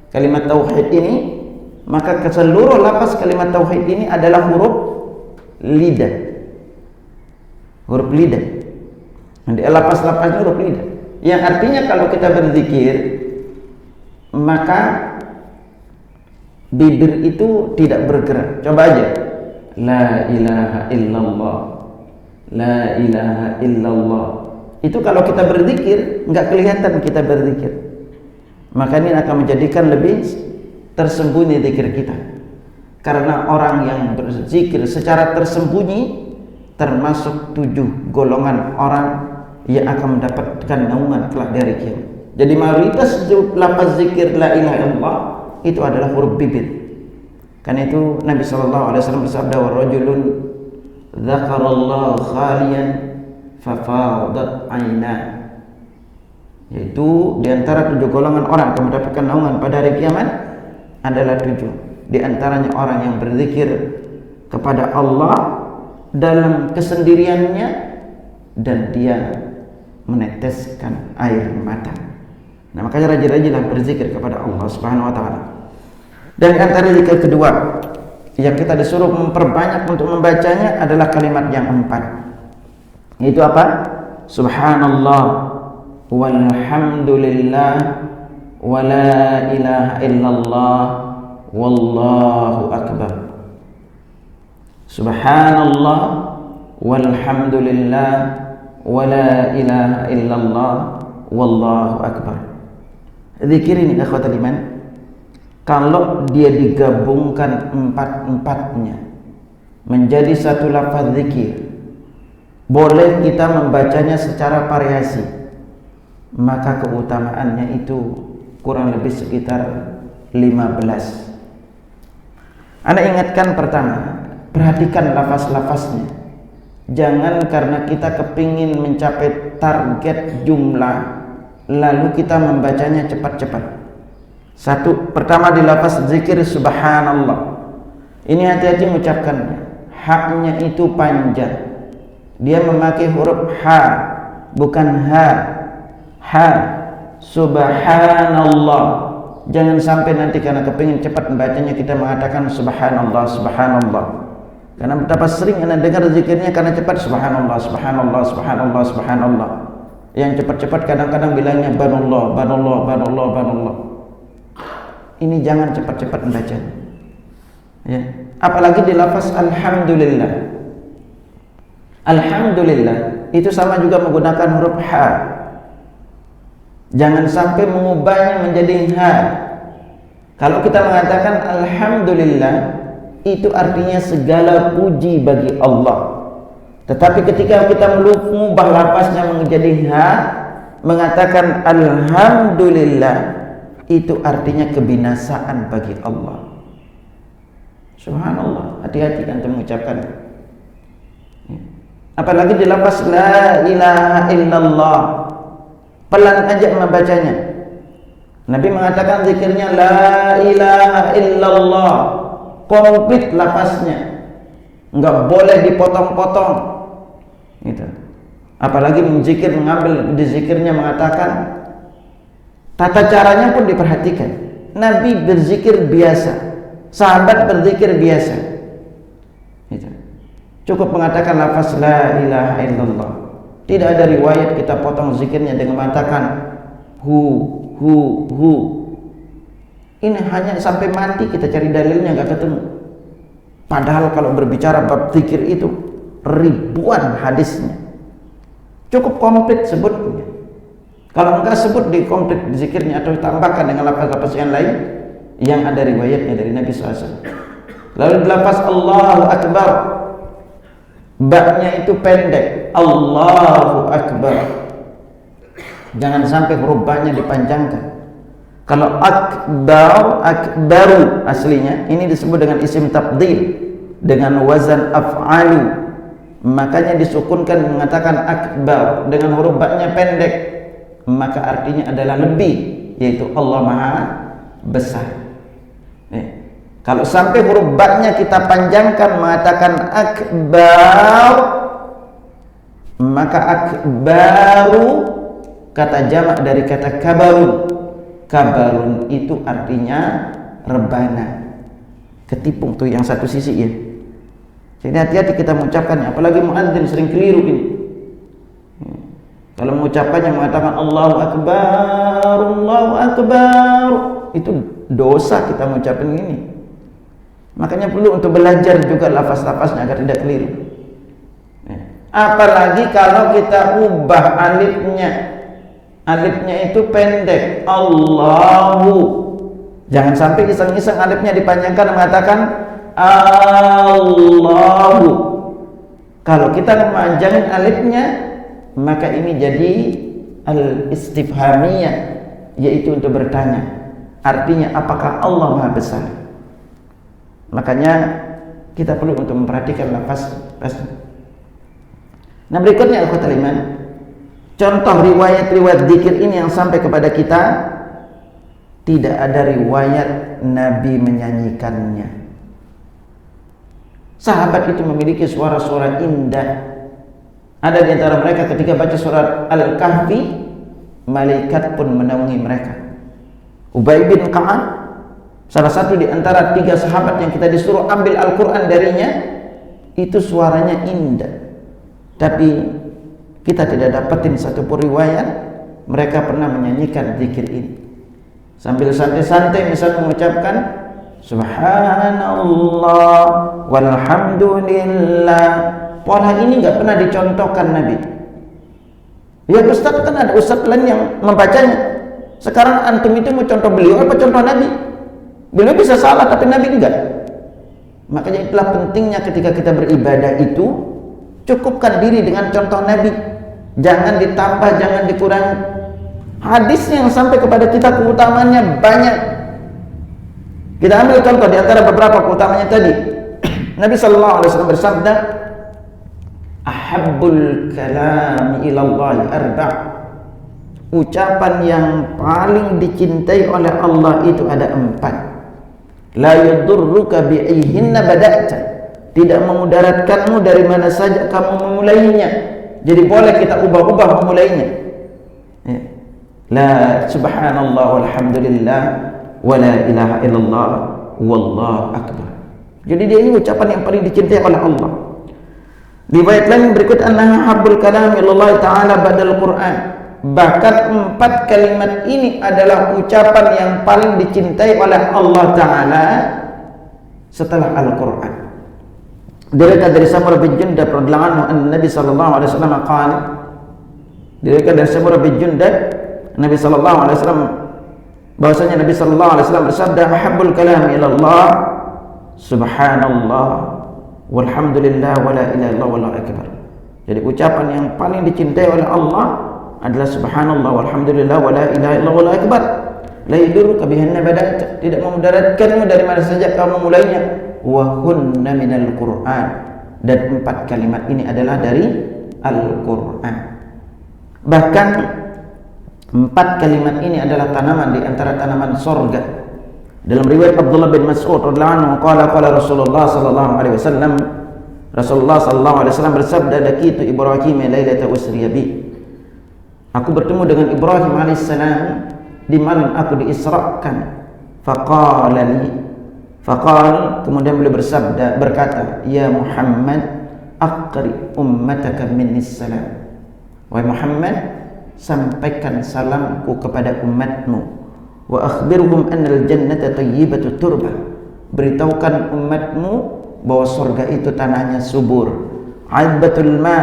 kalimat tauhid ini, maka keseluruh lafaz kalimat tauhid ini adalah huruf lidah. Huruf lidah. Nanti lafaz-lafaznya huruf lidah. Yang artinya kalau kita berzikir, maka bibir itu tidak bergerak. Coba aja. La ilaha illallah, la ilaha illallah. Itu kalau kita berzikir, nggak kelihatan kita berzikir. Maka ini akan menjadikan lebih tersembunyi zikir kita. Karena orang yang berzikir secara tersembunyi termasuk 7 golongan orang yang akan mendapatkan naungan kelak dari kiamat. Jadi mayoritas lafaz zikir la ilaha illallah itu adalah huruf bibir. Karena itu Nabi SAW bersabda, wa rajulun dzakarallahu khaliyan fafadat aina, yaitu diantara 7 golongan orang yang mendapatkan naungan pada hari kiamat adalah 7. Di antaranya orang yang berzikir kepada Allah dalam kesendiriannya dan dia meneteskan air mata. Nah, makanya rajin-rajinlah berzikir kepada Allah Subhanahu wa taala. Dan antara zikir kedua yang kita disuruh memperbanyak untuk membacanya adalah kalimat yang 4. Yaitu apa? Subhanallah walhamdulillah wa la ilaha illallah wallahu akbar. Subhanallah walhamdulillah wa la ilaha illallah wallahu akbar. Zikir ini akhwatul iman, kalau dia digabungkan 4-4-nya menjadi satu lafaz zikir, boleh kita membacanya secara variasi, maka keutamaannya itu kurang lebih sekitar 15. Anda ingatkan pertama, perhatikan lafaz-lafaznya. Jangan karena kita kepingin mencapai target jumlah lalu kita membacanya cepat-cepat. Pertama di lafaz zikir subhanallah. Ini hati-hati mengucapkannya. Haknya itu panjang. Dia memakai huruf ha, bukan ha. Ha, subhanallah. Jangan sampai nanti karena kepingin cepat membacanya kita mengatakan subhanallah, subhanallah. Karena betapa sering Anda dengar zikirnya karena cepat subhanallah, subhanallah, subhanallah, subhanallah. Yang cepat-cepat kadang-kadang bilangnya banallah, banallah, banallah, banallah. Ini jangan cepat-cepat membaca. Ya. Apalagi di lafaz alhamdulillah. Alhamdulillah itu sama juga menggunakan huruf H. Jangan sampai mengubahnya menjadi H. Kalau kita mengatakan alhamdulillah, itu artinya segala puji bagi Allah. Tetapi ketika kita mengubah lafaznya menjadi H, mengatakan alhamdulillah, itu artinya kebinasaan bagi Allah. Subhanallah, hati-hati antum mengucapkan. Apalagi di lafaz la ilaha illallah, pelan aja membacanya. Nabi mengatakan zikirnya la ilaha illallah, komplit lafaznya, enggak boleh dipotong-potong. Gitu. Apalagi menzikir, mengambil di zikirnya mengatakan tata caranya pun diperhatikan. Nabi berzikir biasa, sahabat berzikir biasa. Gitu. Cukup mengatakan lafaz la ilaha illallah. Tidak ada riwayat kita potong zikirnya dengan mengatakan hu. Ini hanya sampai mati kita cari dalilnya nggak ketemu. Padahal kalau berbicara bab zikir itu ribuan hadisnya. Cukup komplit sebutnya. Kalau enggak sebut di komplit zikirnya atau tambahkan dengan lafaz-lafaz yang lain yang ada riwayatnya dari Nabi SAW. Lalu lafaz Allahu Akbar, ba-nya itu pendek, Allahu Akbar. Jangan sampai huruf ba-nya dipanjangkan. Kalau akbar, akbaru aslinya ini disebut dengan isim tabdil dengan wazan af'alu. Makanya disukunkan mengatakan akbar dengan huruf ba-nya pendek, maka artinya adalah lebih, yaitu Allah Maha Besar. Kalau sampai huruf ba-nya kita panjangkan mengatakan akbar, maka akbaru kata jamak dari kata kabarun. Kabarun itu artinya rebana. Ketipung tuh yang satu sisi ya. Jadi hati-hati kita mengucapkannya, apalagi muadzin sering keliru ini. Kalau mengucapkannya mengatakan Allahu Akbar, itu dosa kita mengucapkan ini. Makanya perlu untuk belajar juga lafaz-lafaznya agar tidak keliru. Apalagi kalau kita ubah alifnya itu pendek, Allahu. Jangan sampai iseng-iseng alifnya dipanjangkan mengatakan Allahu. Kalau kita memanjangkan alifnya, maka ini jadi al-istifhamiyah, yaitu untuk bertanya. Artinya apakah Allah Maha Besar? Makanya kita perlu untuk memperhatikan lafaz. Nah, berikutnya ikhwatul iman, contoh riwayat-riwayat zikir ini yang sampai kepada kita, tidak ada riwayat Nabi menyanyikannya. Sahabat itu memiliki suara-suara indah. Ada di antara mereka ketika baca surat Al-Kahfi, malaikat pun menaungi mereka. Ubay bin Ka'ab, salah satu di antara 3 sahabat yang kita disuruh ambil Al-Quran darinya, itu suaranya indah. Tapi kita tidak dapatin satu pun riwayat mereka pernah menyanyikan zikir ini. Sambil santai-santai misalnya mengucapkan Subhanallah walhamdulillah. Pola ini nggak pernah dicontohkan Nabi. Ya Ustaz, kan ada Ustaz lain yang membacanya. Sekarang antum itu mau contoh beliau apa contoh Nabi? Beliau bisa salah tapi Nabi enggak. Makanya itulah pentingnya ketika kita beribadah itu, cukupkan diri dengan contoh Nabi. Jangan ditambah, jangan dikurangi. Hadis yang sampai kepada kita keutamaannya banyak. Kita ambil contoh di antara beberapa keutamaannya tadi. Nabi sallallahu alaihi wasallam bersabda, "Ahabbul kalami ilallahi arba'." Ucapan yang paling dicintai oleh Allah itu ada 4. La yadurruka bi'ihinna bada'ta. Tidak memudaratkanmu dari mana saja kamu memulainya. Jadi boleh kita ubah-ubah memulainya. Ya. La subhanallah walhamdulillah wa la ilaha illallah wallahu akbar. Jadi dia ini ucapan yang paling dicintai oleh Allah. Riwayat lain berikut annaha habbul kalam ilallah ta'ala ba'dal Qur'an. bahkan 4 kalimat ini adalah ucapan yang paling dicintai oleh Allah Ta'ala setelah Al-Quran. Diriwayatkan dari Samurah bin Jundab radhiyallahu anhu anna Nabi sallallahu alaihi wasallam qala, diriwayatkan dari Samurah bin Jundab Nabi sallallahu alaihi wasallam bahwasanya Nabi sallallahu alaihi wasallam bersabda, "Habbul kalam ila Allah subhanallah walhamdulillah wala ilaha illallah wallahu akbar." Jadi ucapan yang paling dicintai oleh Allah adalah subhanallah walhamdulillah wala ilaha illallah wallahu akbar. La yaduruka bihinna bada'ta, tidak memudaratkanmu dari mana saja kamu mulainya. Wa hunna minal Qur'an, dan 4 kalimat ini adalah dari Al-Qur'an. Bahkan 4 kalimat ini adalah tanaman di antara tanaman surga. Dalam riwayat Abdullah bin Mas'ud radhiyallahu anhu qala Rasulullah sallallahu alaihi wasallam, Rasulullah sallallahu alaihi wasallam bersabda, "Laqitu Ibrahim lailata usriya bi." Aku bertemu dengan Ibrahim alaihissalam di malam aku diisrakan. Faqal, kemudian beliau berkata, "Ya Muhammad, aqri ummataka minnis salam." Wahai Muhammad, sampaikan salamku kepada umatmu. Wa akhbirhum annal jannata tayyibatu turba. Beritahukan umatmu bahwa surga itu tanahnya subur. Adbatul ma,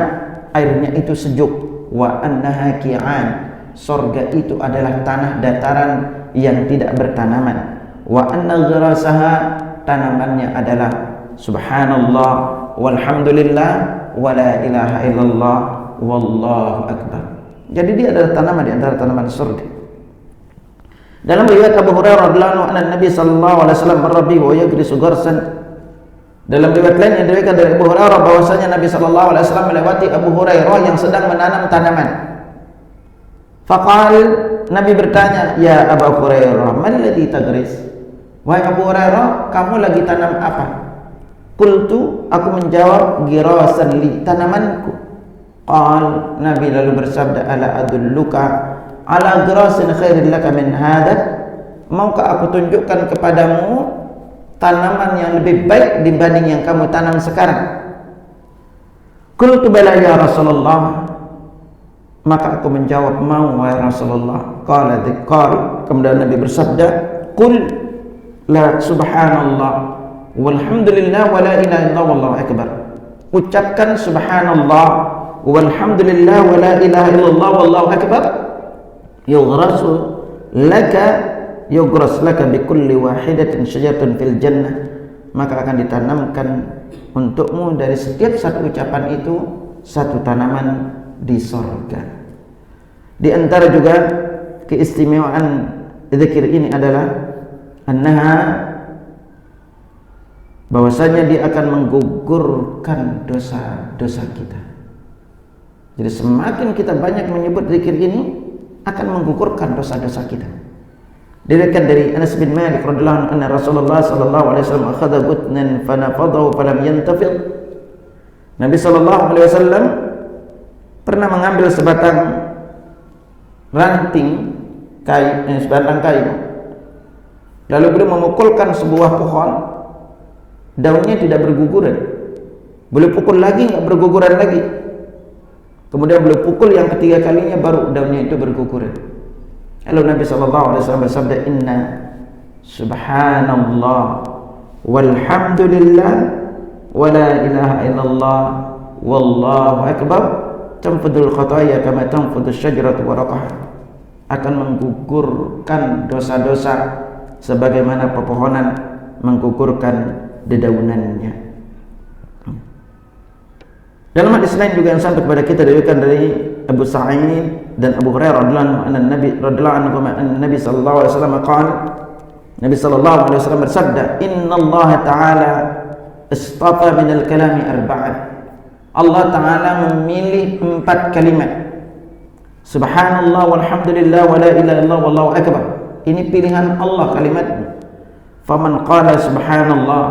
airnya itu sejuk. Wa annaha ki'an, surga itu adalah tanah dataran yang tidak bertanaman. Wa anna ghirasaha, tanamannya adalah subhanallah walhamdulillah wala ilaha illallah wallahu akbar. Jadi dia adalah tanaman di antara tanaman surga. Dalam riwayat Abu Hurairah radhiyallahu anhu, Nabi sallallahu alaihi wasallam marrabi wa yajlisu gharsan. Dalam riwayat lain yang diriwayatkan dari Abu Hurairah bahwasanya Nabi sallallahu alaihi wasallam melewati Abu Hurairah yang sedang menanam tanaman. Faqal, Nabi bertanya, "Ya Abu Hurairah, man alladhi tagris?" Wahai Abu Hurairah, kamu lagi tanam apa? Qultu, aku menjawab, "Girasan li, tanamanku." Qal, Nabi lalu bersabda, "Ala adulluka ala girasin khairin laka min hadha?" Maukah aku tunjukkan kepadamu tanaman yang lebih baik dibanding yang kamu tanam sekarang? Qultu bala ya Rasulullah. Maka aku menjawab, mau wahai Rasulullah. Qala dzikr, kemudian Nabi bersabda, "Qul la subhanallah walhamdulillah wala ilaha illallah wallahu akbar." Ucapkan subhanallah walhamdulillah wala ilaha illallah wallahu akbar. Yughras laka bikulli wahidatin syajaratun fil jannah, maka akan ditanamkan untukmu dari setiap satu ucapan itu satu tanaman di surga. Di antara juga keistimewaan zikir ini adalah annaha, bahwasanya dia akan menggugurkan dosa-dosa kita. Jadi semakin kita banyak menyebut zikir ini akan menggugurkan dosa-dosa kita. Diriwayatkan dari Anas bin Malik radhiyallahu anhu, Rasulullah sallallahu alaihi wasallam akhadha gutnan fanafadahu falam yantafid. Nabi sallallahu alaihi wasallam pernah mengambil sebatang ranting kayu, lalu beliau memukulkan sebuah pohon, daunnya tidak berguguran. Beliau pukul lagi, nggak berguguran lagi. Kemudian beliau pukul yang ketiga kalinya, baru daunnya itu berguguran. Lalu Nabi SAW bersabda, "Inna subhanallah walhamdulillah wala ilaha illallah wallahu akbar tanfudul khataya kama tanfudus syajaratu waraqah." Akan menggugurkan dosa-dosa sebagaimana pepohonan menggugurkan dedaunannya. Dalam hadis lain juga yang sampai kepada kita diriwayatkan dari Abu Sa'id dan Abu Hurairah radhiyallahu anhu, Nabi sallallahu alaihi wasallam qala, Nabi sallallahu alaihi wasallam bersabda, "Innallaha ta'ala istafa minal kalami arba'at." Allah Ta'ala memilih 4 kalimat. Subhanallah walhamdulillah wala ilaha illallah wallahu akbar. Ini pilihan Allah kalimatnya. Faman qala subhanallah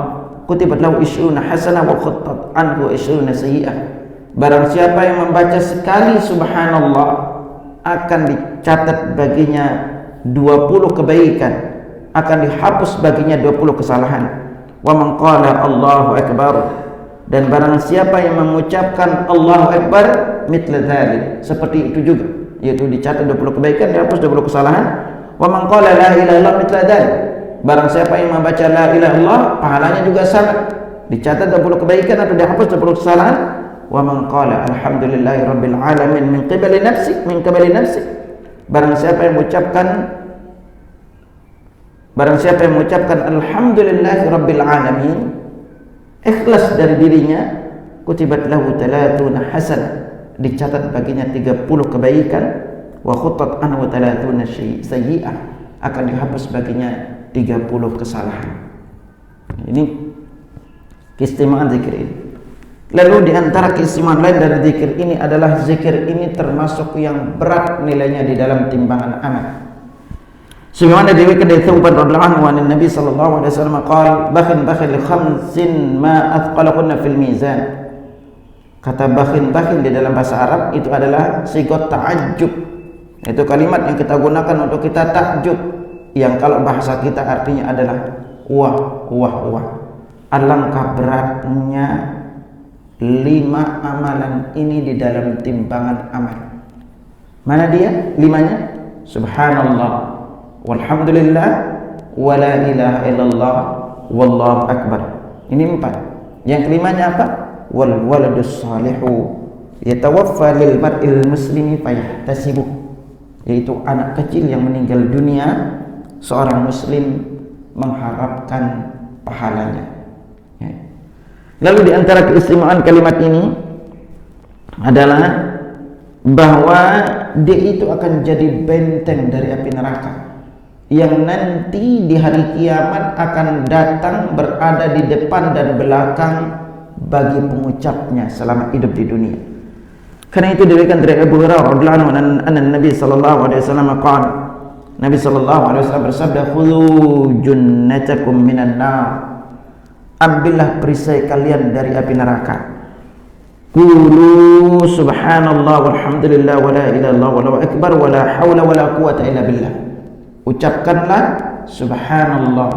kutibat lahu 20 hasanah wa khuttat anhu 20 sayyi'ah. Barang siapa yang membaca sekali subhanallah, akan dicatat baginya 20 kebaikan, akan dihapus baginya 20 kesalahan. Wa man qala Allahu akbar, dan barang siapa yang mengucapkan Allahu akbar mitla dzalik, seperti itu juga, yaitu dicatat 20 kebaikan, dihapus 20 kesalahan. Wa man qala la ilaha illallah mithla dzalik, barang siapa yang membaca la ilaha illallah pahalanya juga sama, dicatat 20 kebaikan atau dihapus 20 kesalahan. Wa man qala alhamdulillahi rabbil alamin min qibali nafsi, barang siapa yang mengucapkan alhamdulillahi rabbil alamin ikhlas dari dirinya, kutibat lahu 30 hasanah, dicatat baginya 30 kebaikan, wa khutat anhu 30 sayyi'ah, akan dihapus baginya 30 kesalahan. Ini keistimewaan zikir ini. Lalu di antara keistimewaan lain dari zikir ini adalah zikir ini termasuk yang berat nilainya di dalam timbangan amal. Sebagaimana diriwayatkan dari Thawban radhiyallahu anhu an Nabi sallallahu alaihi wasallam qala bakhin li khamsin ma athqalahunna fil mizan. Kata bakhin di dalam bahasa Arab itu adalah sigot ta'ajjub. Itu kalimat yang kita gunakan untuk kita takjub, yang kalau bahasa kita artinya adalah wah. Alangkah beratnya 5 amalan ini di dalam timbangan amal. Mana dia? 5-nya? Subhanallah, walhamdulillah, wala ilaha illallah, wallahu akbar. Ini 4. Yang kelimanya apa? Wal waladus salihu yatawaffa lil mar'il muslimi fayahtasibu, yaitu anak kecil yang meninggal dunia, seorang muslim mengharapkan pahalanya. Ya. Lalu di antara keistimewaan kalimat ini adalah bahwa dia itu akan jadi benteng dari api neraka yang nanti di hari kiamat akan datang berada di depan dan belakang bagi pengucapnya selama hidup di dunia. Karena itu diriwayatkan dari Abu Hurairah radhiyallahu anhu anna Nabi sallallahu alaihi wasallam qala, Nabi sallallahu alaihi wasallam bersabda, khudhu junnatakum minan nar, ambillah perisai kalian dari api neraka. Qulu subhanallah walhamdulillah wala ilaha illallah wallahu akbar wala haula wala quwwata illa billah. Ucapkanlah subhanallah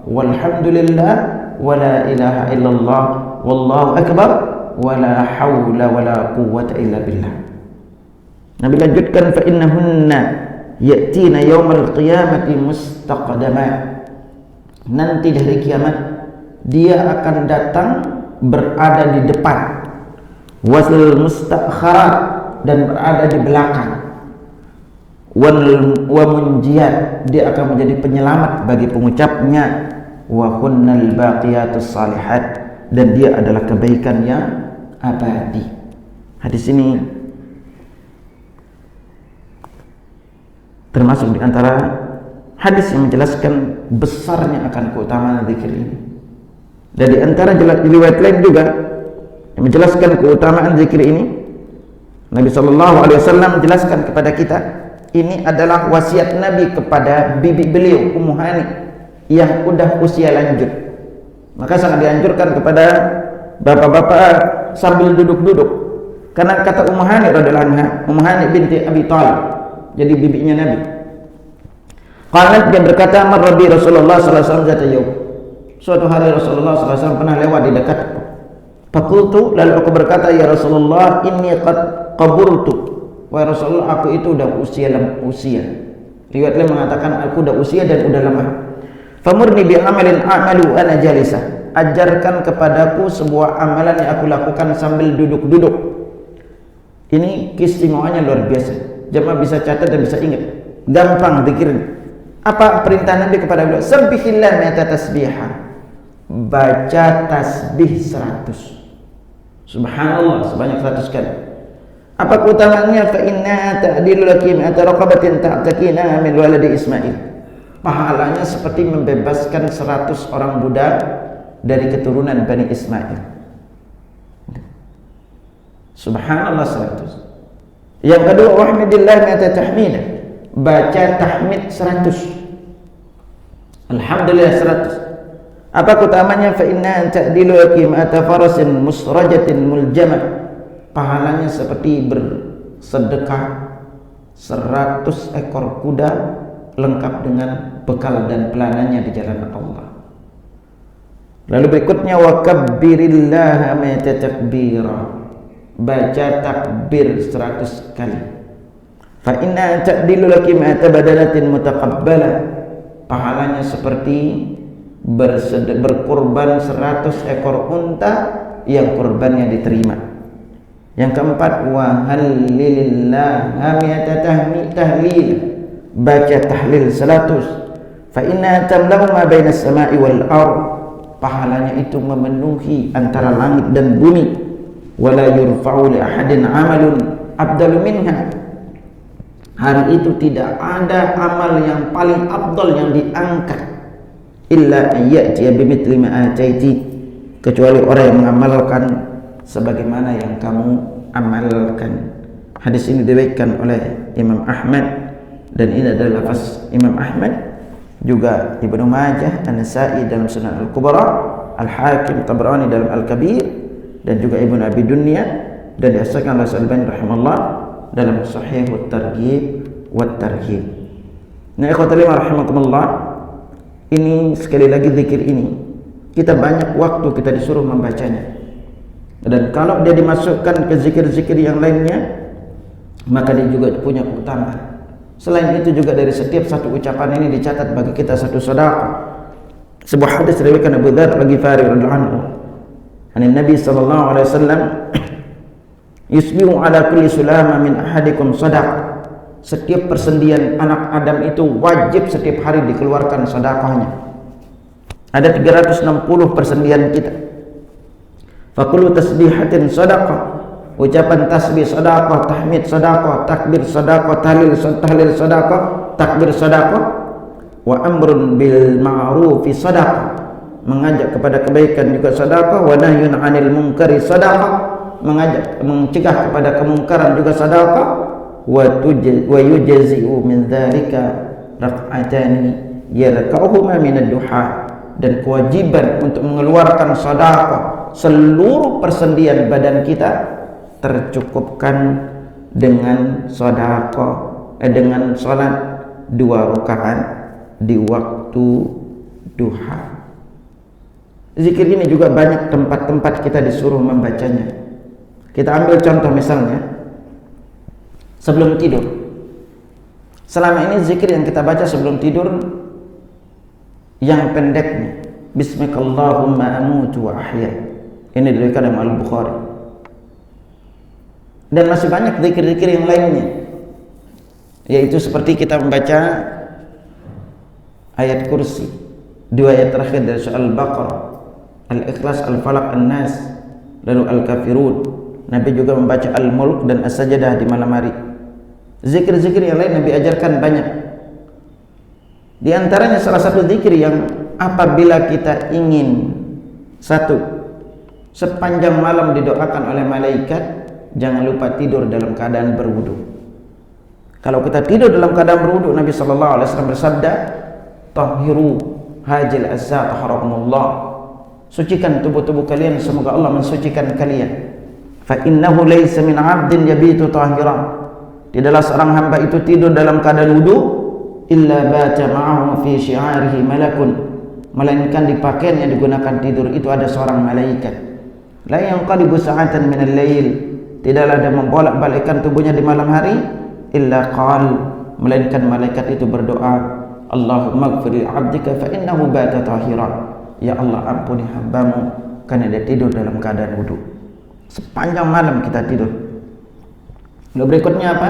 walhamdulillah wala ilaha illallah wallahu akbar wala haula wala quwwata illa billah. Nabi lanjutkan, fa innahunna ya'tina yaumal qiyamati mustaqdama, nanti di hari kiamat dia akan datang berada di depan, wasl mustakharat, dan berada di belakang, wa munjiyat, dia akan menjadi penyelamat bagi pengucapnya, wa hunnal baqiyatus salihat, dan dia adalah kebaikan yang abadi. Hadis ini termasuk di antara hadis yang menjelaskan besarnya akan keutamaan zikir ini. Dan di antara riwayat lain juga yang menjelaskan keutamaan zikir ini, Nabi sallallahu alaihi wasallam menjelaskan kepada kita, ini adalah wasiat Nabi kepada bibi beliau Ummu Hani yang udah usia lanjut. Maka sangat dianjurkan kepada bapak-bapak sambil duduk-duduk. Karena kata Ummu Hani radhiyallahu anha, Ummu Hani binti Abi Thalib, jadi bibinya Nabi. Qalat, dia berkata, marrabi Rasulullah sallallahu alaihi wasallam zata yaum. Suatu hari Rasulullah sallallahu alaihi wasallam pernah lewat di dekatku. Faqultu, lalu aku berkata, ya Rasulullah, inni qad qaburtu. Wahai Rasulullah, aku itu udah usia. Riwayat lain mengatakan aku udah usia dan udah lemah. Famurni bi amalin a'malu ana jalisa. Ajarkan kepadaku sebuah amalan yang aku lakukan sambil duduk-duduk. Ini keistimewaannya luar biasa. Jemaah bisa catat dan bisa ingat. Gampang zikirnya. Apa perintah Nabi kepada beliau? Sabbihillah mi'ata tasbihah. Baca tasbih 100. Subhanallah sebanyak 100 kali. Apa keutamaannya? Fa inna ta'dilu laki mi'ata raqabatin ta'takina min waladi Ismail. Pahalanya seperti membebaskan 100 orang budak dari keturunan Bani Ismail. Subhanallah 100. Yang kedua, wahmidillah mi'ata tahmidah. Baca tahmid 100. Alhamdulillah 100. Apa keutamanya? Fa inna ta'dilu laki mi'ata farasin musrajatin muljamah. Pahalanya seperti bersedekah 100 ekor kuda lengkap dengan bekal dan pelanannya di jalan Allah. Lalu berikutnya, wa kabbirillaha mi'ata takbira. Baca takbir 100 kali. Fa inna ta'dilu laki ma'ata badalatin mutaqabbala, pahalanya seperti berkurban 100 ekor unta yang kurbannya diterima. Yang keempat, wa halilillah hamiyata tahlil, baca tahlil 100. Fa inna tamlahu ma bainas sama'i wal ardh, pahalanya itu memenuhi antara langit dan bumi. Wala yurfa'u li ahadin amalun afdalu minha, hari itu tidak ada amal yang paling afdal yang diangkat illa ayyati bimithli ma ataiti, kecuali orang yang mengamalkan sebagaimana yang kamu amalkan. Hadis ini diriwayatkan oleh Imam Ahmad, dan ini adalah lafaz Imam Ahmad, juga Ibnu Majah, An-Nasa'i dalam Sunan Al-Kubra, Al-Hakim, Tabrani dalam Al-Kabir, dan juga Ibnu Abi Dunya, dan dihasankan oleh Al-Albani rahimahullah dalam Sahih At-Targhib wa Tarhib. Nah, ikhwatul iman rahimakumullah, ini sekali lagi zikir ini kita banyak waktu kita disuruh membacanya, dan kalau dia dimasukkan ke zikir-zikir yang lainnya maka dia juga punya keutamaan. Selain itu juga dari setiap satu ucapan ini dicatat bagi kita satu sedekah. Sebuah hadis riwayat Abu Dzar Al-Ghifari radhiyallahu anhu, an Nabi sallallahu alaihi wasallam, yusbihu ala kulli sulama min ahadikum sadaqah, setiap persendian anak Adam itu wajib setiap hari dikeluarkan sedekahnya. Ada 360 persendian kita. Fa kullu tasbihatin sadaqah, ucapan tasbih sedekah, tahmid sedekah, takbir sedekah, tahlil sedekah, takbir sedekah, wa amrun bil ma'ruf sedekah, mengajak kepada kebaikan juga sedekah, wa nahyun 'anil munkari sedekah, mengajak mencegah kepada kemungkaran juga sedekah, wa yujzi'u min dzalika rak'atani yarka'uhuma min ad-duha, dan kewajiban untuk mengeluarkan sedekah seluruh persendian badan kita tercukupkan dengan sedekah, dengan salat 2 rakaat di waktu duha. Zikir ini juga banyak tempat-tempat kita disuruh membacanya. Kita ambil contoh misalnya sebelum tidur. Selama ini zikir yang kita baca sebelum tidur yang pendeknya, Bismikallahumma amutu wa ahya, ini diriwayatkan oleh Al-Bukhari. Dan masih banyak zikir-zikir yang lainnya, yaitu seperti kita membaca ayat kursi, 2 ayat terakhir dari surah Al-Baqarah, Al-Ikhlas, Al-Falaq, An-Nas, lalu Al-Kafirun. Nabi juga membaca Al-Mulk dan As-Sajdah di malam hari. Zikir-zikir yang lain Nabi ajarkan banyak. Di antaranya salah satu zikir yang apabila kita ingin, satu, sepanjang malam didoakan oleh malaikat, jangan lupa tidur dalam keadaan berwudu. Kalau kita tidur dalam keadaan berwudu, Nabi sallallahu alaihi wasallam bersabda, "Tahhiru hajil azza taharakumullah." Sucikan tubuh-tubuh kalian, semoga Allah mensucikan kalian. Fa innahu laysa min 'abdin yabitu tahiran. Tidaklah seorang hamba itu tidur dalam keadaan wudu illa bata ma'ahu fi syi'arihi malakun, melainkan di pakaian yang digunakan tidur itu ada seorang malaikat. La yanqalibu sa'atan min al-lail, tidaklah ada membolak-balikkan tubuhnya di malam hari illa qal, melainkan malaikat itu berdoa, Allahumma ighfir li 'abdika fa innahu bata tahiran. Ya Allah, ampuni hambamu karena dia tidur dalam keadaan wudu. Sepanjang malam kita tidur. Lalu berikutnya apa?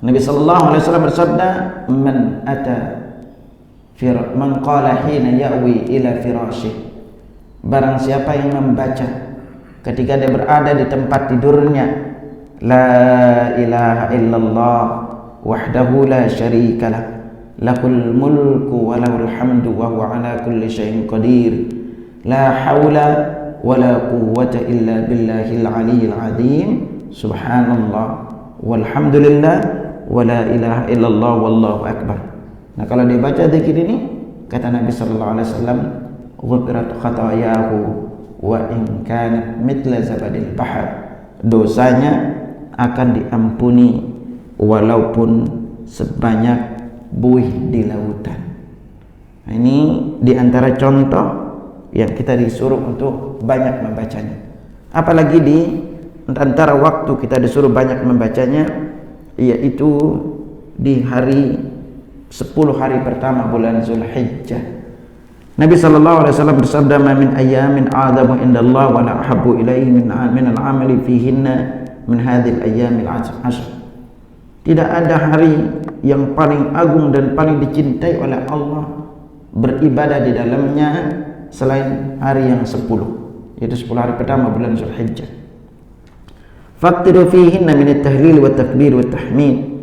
Nabi sallallahu alaihi wasallam bersabda, man qala hina ya'wi ila firasyih, barang siapa yang membaca ketika dia berada di tempat tidurnya, la ilaha illallah wahdahu la syarikalah, lahul mulku wa lahul hamdu wa huwa ala kulli syai'in qadir, la haula wa la quwwata illa billahil aliyyil azim, subhanallah walhamdulillah wa la ilaha illallah wallahu akbar. Nah, kalau dia baca zikir ini, kata Nabi sallallahu alaihi wasallam, ghufirat khatayahu wa in kanat mithla zabadil bahr, dosanya akan diampuni walaupun sebanyak buih di lautan. Nah, ini diantara contoh yang kita disuruh untuk banyak membacanya. Apalagi di antara waktu kita disuruh banyak membacanya yaitu di hari 10 hari pertama bulan Zulhijjah. Nabi sallallahu alaihi wasallam bersabda, "Ma min ayyamin a'zamu indallah wa la ahabbu ilaihi min al-amali fihinna min hadhil ayyamil 'ashr." Tidak ada hari yang paling agung dan paling dicintai oleh Allah beribadah di dalamnya selain hari yang 10, yaitu 10 hari pertama bulan Zulhijjah. Faktiru fihinna min at-tahlil wa takbir wa tahmid.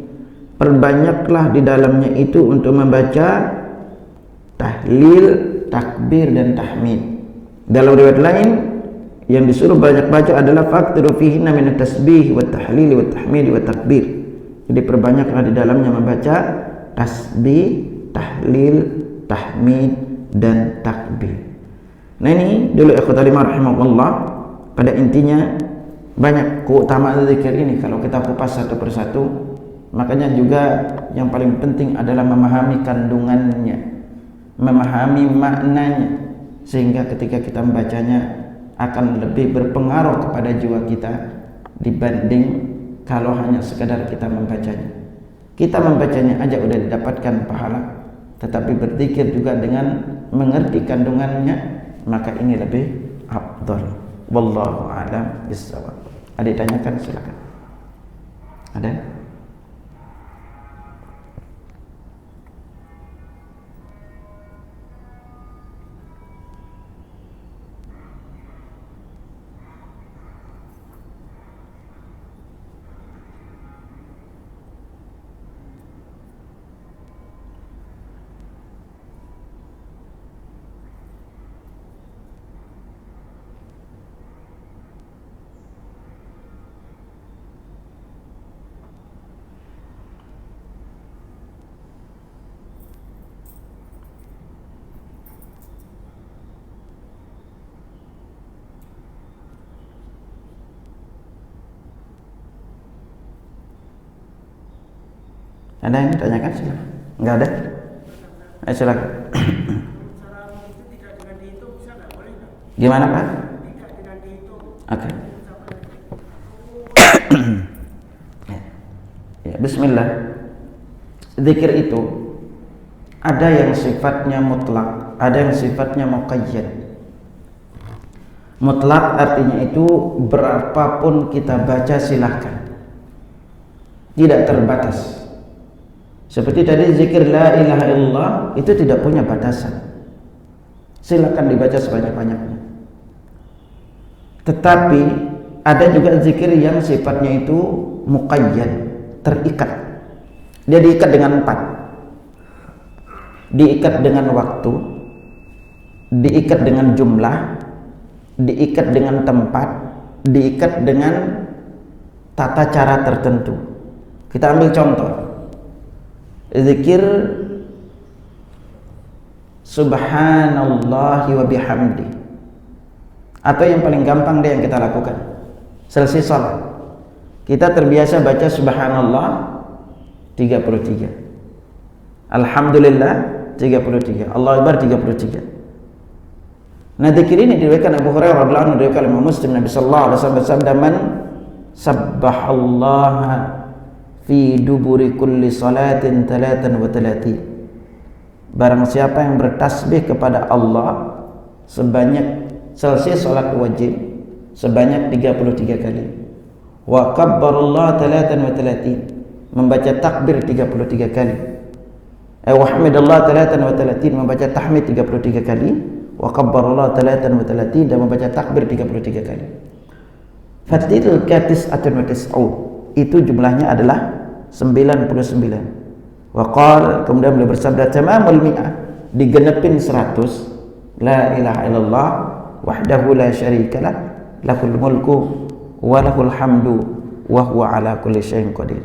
Perbanyaklah di dalamnya itu untuk membaca tahlil, takbir dan tahmid. Dalam riwayat lain yang disuruh banyak baca adalah faktiru fihinna min at-tasbih wa tahlil wa tahmid wa takbir. Jadi perbanyaklah di dalamnya membaca tasbih, tahlil, tahmid dan takbir. Nah ini dulu ikhwatal iman rahimahullah, pada intinya banyak keutamaan zikir ini kalau kita kupas satu persatu. Makanya juga yang paling penting adalah memahami kandungannya, memahami maknanya, sehingga ketika kita membacanya akan lebih berpengaruh kepada jiwa kita dibanding kalau hanya sekadar kita membacanya. Kita membacanya aja udah didapatkan pahala, tetapi berzikir juga dengan mengerti kandungannya, maka ini lebih afdal. Wallahu a'lam bishawab. Ada yang tanyakan, silakan. Ada? Ada yang tanyakan, silakan. Enggak ada? Silakan. Gimana Pak? Oke. Ya, bismillah. Zikir itu ada yang sifatnya mutlak, ada yang sifatnya muqayyad. Mutlak artinya itu berapapun kita baca silahkan, tidak terbatas. Seperti tadi zikir la ilaha illallah itu tidak punya batasan, silakan dibaca sebanyak-banyaknya. Tetapi ada juga zikir yang sifatnya itu muqayyad, terikat. Dia diikat dengan 4, diikat dengan waktu, diikat dengan jumlah, diikat dengan tempat, diikat dengan tata cara tertentu. Kita ambil contoh zikir subhanallahi wa bihamdi, atau yang paling gampang deh yang kita lakukan selesai salat, kita terbiasa baca subhanallah 33, alhamdulillah 33, Allah akbar 33. Nah zikir ini diriwayatkan Abu Hurairah radhiyallahu anhu, diriwayatkan Imam Muslim, Nabi sallallahu alaihi wasallam bersabda, "Man sabbahallaha fi duburi kulli salatin 33." Barang siapa yang bertasbih kepada Allah sebanyak selesai salat wajib sebanyak 33 kali, wa kabbarallah 33, membaca takbir 33 kali, wa hamidallah 33, membaca tahmid 33 kali, wa kabbarallah 33, dan membaca takbir 33 kali. Fatilka tis'atun wa tis'un, itu jumlahnya adalah 99. Waqal, kemudian beliau bersabda, tamamul mi'ah, digenepin 100, la ilaha illallah wahdahu la syarikalah lahul mulku wa lahul hamdu wa huwa ala kulli syai'in qadir.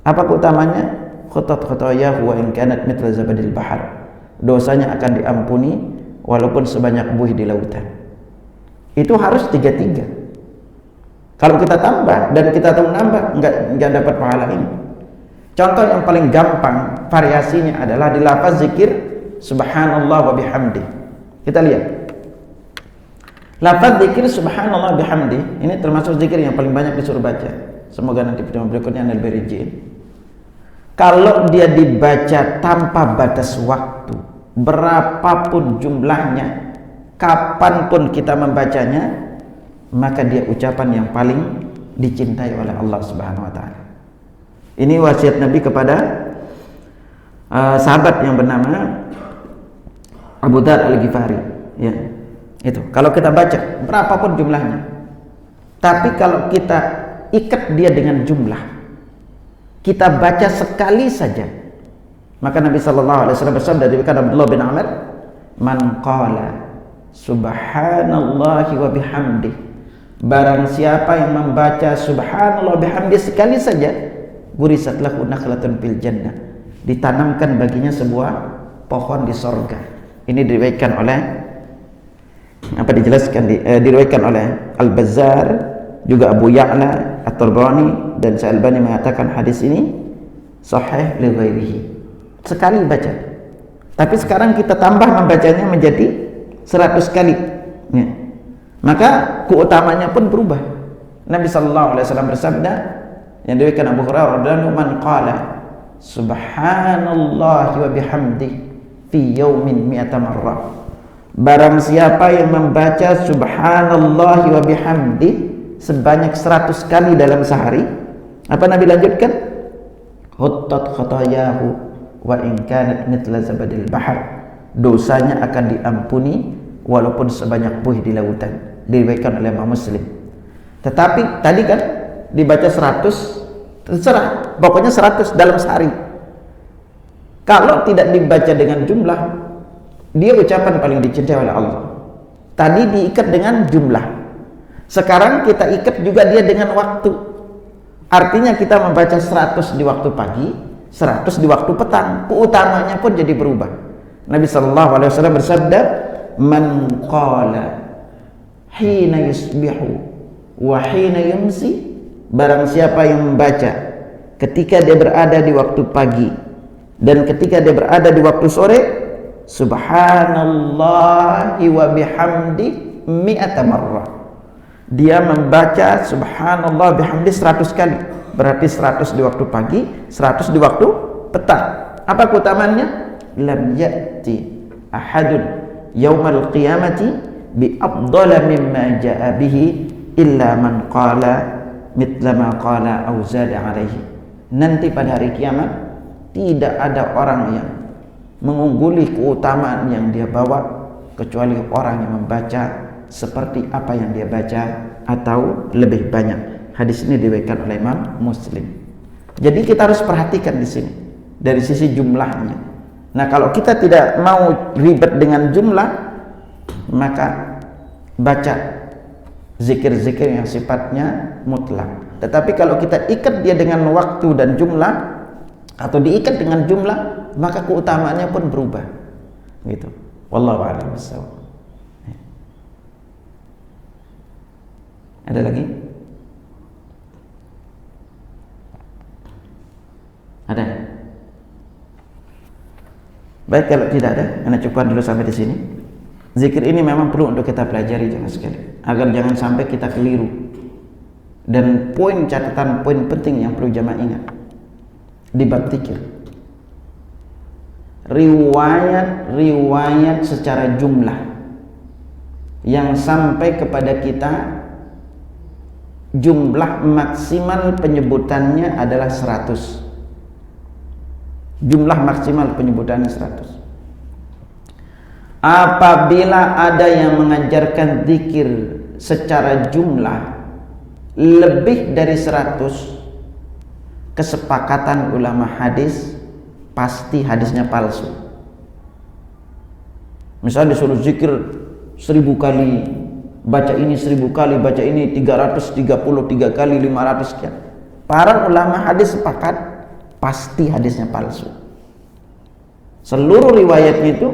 Apa keutamanya? Khutat khotoyahu wa in kanat mithla zabadil bahar, dosanya akan diampuni walaupun sebanyak buih di lautan. Itu harus 33. Kalau kita tambah dan kita tahu nambah, enggak dapat pahala ini. Contoh yang paling gampang variasinya adalah di lafaz zikir subhanallah wa bihamdi. Kita lihat lafaz zikir subhanallah bihamdi, ini termasuk zikir yang paling banyak disuruh baca. Semoga nanti pertemuan berikutnya Anda lebih rinci. Kalau dia dibaca tanpa batas waktu, berapapun jumlahnya, kapanpun kita membacanya, maka dia ucapan yang paling dicintai oleh Allah Subhanahu wa taala. Ini wasiat Nabi kepada sahabat yang bernama Abu Dzar Al-Ghifari, ya. Itu. Kalau kita baca berapapun jumlahnya, tapi kalau kita ikat dia dengan jumlah, kita baca sekali saja, maka Nabi sallallahu alaihi wasallam bersabda dari Abdullah bin Amr, "Man qala subhanallahi wa bihamdi." Barang siapa yang membaca subhanallah bihamdi sekali saja, burisat lahu nakhlatun fil jannah. Ditanamkan baginya sebuah pohon di sorga. Ini diriwayatkan oleh diriwayatkan oleh Al-Bazzar, juga Abu Ya'la At-Tabrani, dan Syalbani mengatakan hadis ini sahih li ghairihi. Sekali baca. Tapi sekarang kita tambah membacanya menjadi 100 kali. Ya. Maka keutamanya pun berubah. Nabi sallallahu alaihi wasallam bersabda yang diriwayatkan Abu Hurairah radhiyallahu anhu, "Man qala subhanallahi wa bihamdi fi yaumin mi'ata marrah." Barang siapa yang membaca subhanallahi wa bihamdi sebanyak 100 kali dalam sehari, apa Nabi lanjutkan? Huttat khatayahu wa in kanat mithla zabadil bahr. Dosanya akan diampuni walaupun sebanyak buih di lautan. Diriwayatkan oleh Imam Muslim. Tetapi tadi kan dibaca 100, terserah, pokoknya 100 dalam sehari. Kalau tidak dibaca dengan jumlah, dia ucapan paling dicintai oleh Allah. Tadi diikat dengan jumlah, sekarang kita ikat juga dia dengan waktu. Artinya kita membaca 100 di waktu pagi, 100 di waktu petang. Keutamanya pun jadi berubah. Nabi sallallahu alaihi wasallam bersabda, "Man qala hina yusbihu wa hina yumsi." Barang siapa yang membaca ketika dia berada di waktu pagi dan ketika dia berada di waktu sore, subhanallahi wa bihamdi mi'ata marrah. Dia membaca subhanallah bihamdi 100 kali. Berarti 100 di waktu pagi, 100 di waktu petang. Apa keutamaannya? Lam ya'ti ahadun yaumal qiyamati bi afdala mimma ja'a bihi illa man qala mithla ma qala aw zada alaihi. Nanti pada hari kiamat tidak ada orang yang mengungguli keutamaan yang dia bawa kecuali orang yang membaca seperti apa yang dia baca atau lebih banyak. Hadis ini diriwayatkan oleh Imam Muslim. Jadi kita harus perhatikan di sini dari sisi jumlahnya. Nah, kalau kita tidak mau ribet dengan jumlah, maka baca zikir-zikir yang sifatnya mutlak. Tetapi kalau kita ikat dia dengan waktu dan jumlah, atau diikat dengan jumlah, maka keutamaannya pun berubah. Gitu. Wallahu a'lam bishawab. Ada lagi? Ada? Baik, kalau tidak ada, Anda cukupkan dulu sampai di sini. Zikir ini memang perlu untuk kita pelajari jangan sekali, agar jangan sampai kita keliru. Dan poin catatan, poin penting yang perlu jamaah ingat di bab zikir, riwayat secara jumlah yang sampai kepada kita, jumlah maksimal penyebutannya adalah 100. Jumlah maksimal penyebutannya 100. Apabila ada yang mengajarkan zikir secara jumlah lebih dari 100, kesepakatan ulama hadis pasti hadisnya palsu. Misalnya disuruh zikir 1000 kali, baca ini 1000 kali, baca ini 333 kali, 500 sekian. Para ulama hadis sepakat pasti hadisnya palsu. Seluruh riwayatnya itu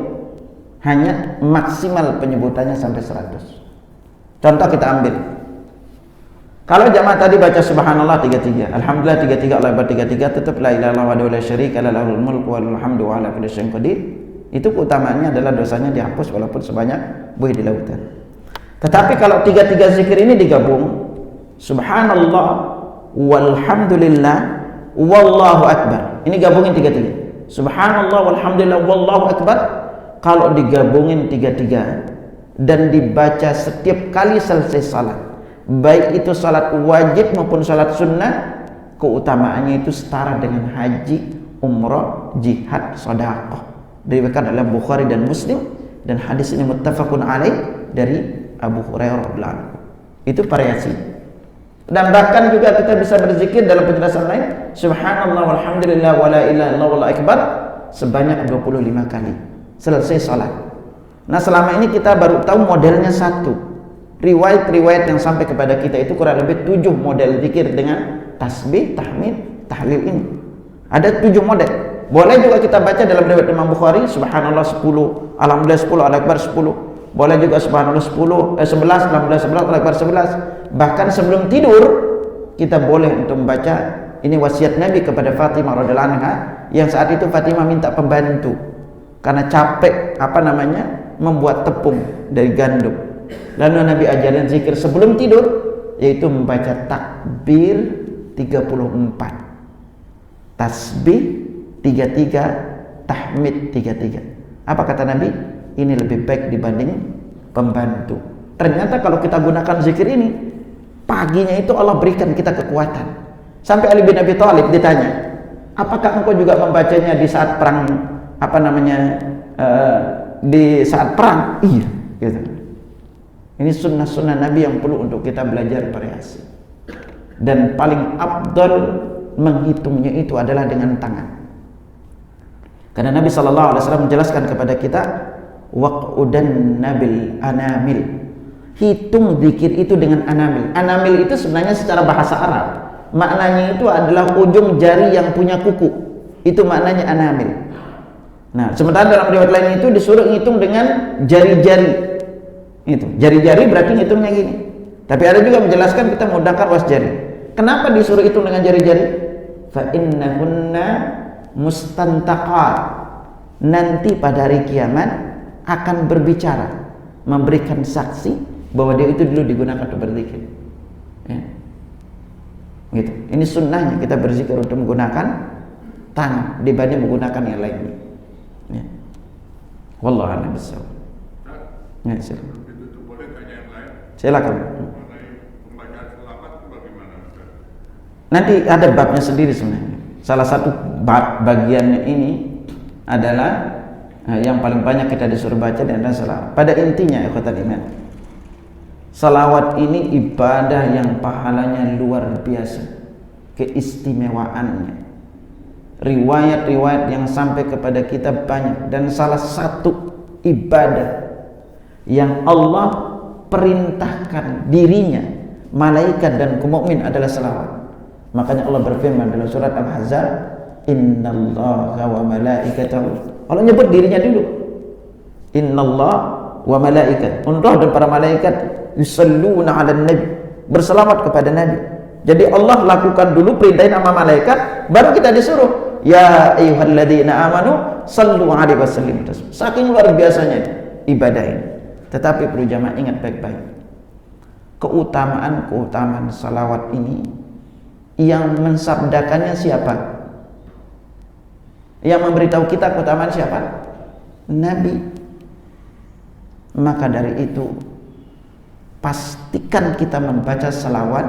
hanya maksimal penyebutannya sampai 100. Contoh kita ambil, kalau jamaah tadi baca subhanallah 33, alhamdulillah 33, Allah akbar 33, tetap la ilaha illallah wa la syarika lahu, lahul mulku wa lahul hamdu wa ala kulli syai'in qadir. Itu keutamaannya adalah dosanya dihapus walaupun sebanyak buih di lautan. Tetapi kalau 33 zikir ini digabung, subhanallah walhamdulillah, wallahu akbar. Ini gabungin tiga-tiga. Subhanallah, walhamdulillah, wallahu akbar. Kalau digabungin tiga-tiga dan dibaca setiap kali selesai salat, baik itu salat wajib maupun salat sunnah, keutamaannya itu setara dengan haji, umrah, jihad, sedekah. Diriwayatkan oleh Bukhari dan Muslim, dan hadis ini muttafaqun alaih dari Abu Hurairah radhiyallahu anhu. Itu variasi. Dan bahkan juga kita bisa berzikir dalam penjelasan lain, subhanallah walhamdulillah wala ilaha illallah wallahu akbar sebanyak 25 kali selesai salat. Nah, selama ini kita baru tahu modelnya satu. Riwayat-riwayat yang sampai kepada kita itu kurang lebih 7 model zikir dengan tasbih, tahmid, tahlil ini. Ada 7 model. Boleh juga kita baca dalam riwayat Imam Bukhari, subhanallah 10, alhamdulillah 10, Allahu akbar 10. Boleh juga subhanallah 11, alhamdulillah 11, Allahu akbar 11. Bahkan sebelum tidur kita boleh untuk membaca. Ini wasiat Nabi kepada Fatimah radhiyallahu anha, yang saat itu Fatimah minta pembantu karena capek membuat tepung dari gandum. Lalu Nabi ajarin zikir sebelum tidur, yaitu membaca takbir 34, tasbih 33, tahmid 33. Apa kata Nabi? Ini lebih baik dibanding pembantu. Ternyata kalau kita gunakan zikir ini, paginya itu Allah berikan kita kekuatan. Sampai Ali bin Abi Thalib ditanya, apakah engkau juga membacanya di saat perang di saat perang? Iya, gitu. Ini sunnah-sunnah Nabi yang perlu untuk kita belajar variasi. Dan paling afdal menghitungnya itu adalah dengan tangan. Karena Nabi SAW menjelaskan kepada kita, waq'udan nabil anamil. Hitung zikir itu dengan anamil. Anamil itu sebenarnya secara bahasa Arab, maknanya itu adalah ujung jari yang punya kuku. Itu maknanya anamil. Nah, sementara dalam riwayat lain itu disuruh ngitung dengan jari-jari. Itu jari-jari berarti ngitungnya gini. Tapi ada juga menjelaskan kita menggunakan was jari. Kenapa disuruh hitung dengan jari-jari? Fa innahunna mustantaqat. Nanti pada hari kiamat akan berbicara, memberikan saksi bahwa dia itu dulu digunakan untuk berzikir. Ya. Gitu. Ini sunnahnya kita berzikir untuk menggunakan tangan dibanding menggunakan yang lainnya. Ya. Wallahu a'lam bishawab. Ya, silakan. Boleh tanya yang lain? Silakan. Pembacaan selawat itu bagaimana? Nanti ada babnya sendiri sebenarnya. Salah satu bab bagiannya ini adalah yang paling banyak kita disuruh baca dan adalah salawat. Pada intinya ikhwatal iman, salawat ini ibadah yang pahalanya luar biasa, keistimewaannya. Riwayat-riwayat yang sampai kepada kita banyak, dan salah satu ibadah yang Allah perintahkan dirinya, malaikat dan kaum mukmin adalah salawat. Makanya Allah berfirman dalam surat Al-Ahzab, innallaha wa malaikatahu. Allah nyebut dirinya dulu. Innallaha wa malaikat. Allah dan para malaikat yusalluna 'alan nabi, berselawat kepada Nabi. Jadi Allah lakukan dulu, perintahin sama malaikat, baru kita disuruh, ya ayyuhalladzina amanu sallu 'alaihi wasallimu taslima. Saking luar biasanya ibadah ini. Tetapi perlu jamaah ingat baik-baik, keutamaan salawat ini yang mensabdakannya siapa? Yang memberitahu kita keutamaan siapa? Nabi. Maka dari itu pastikan kita membaca salawat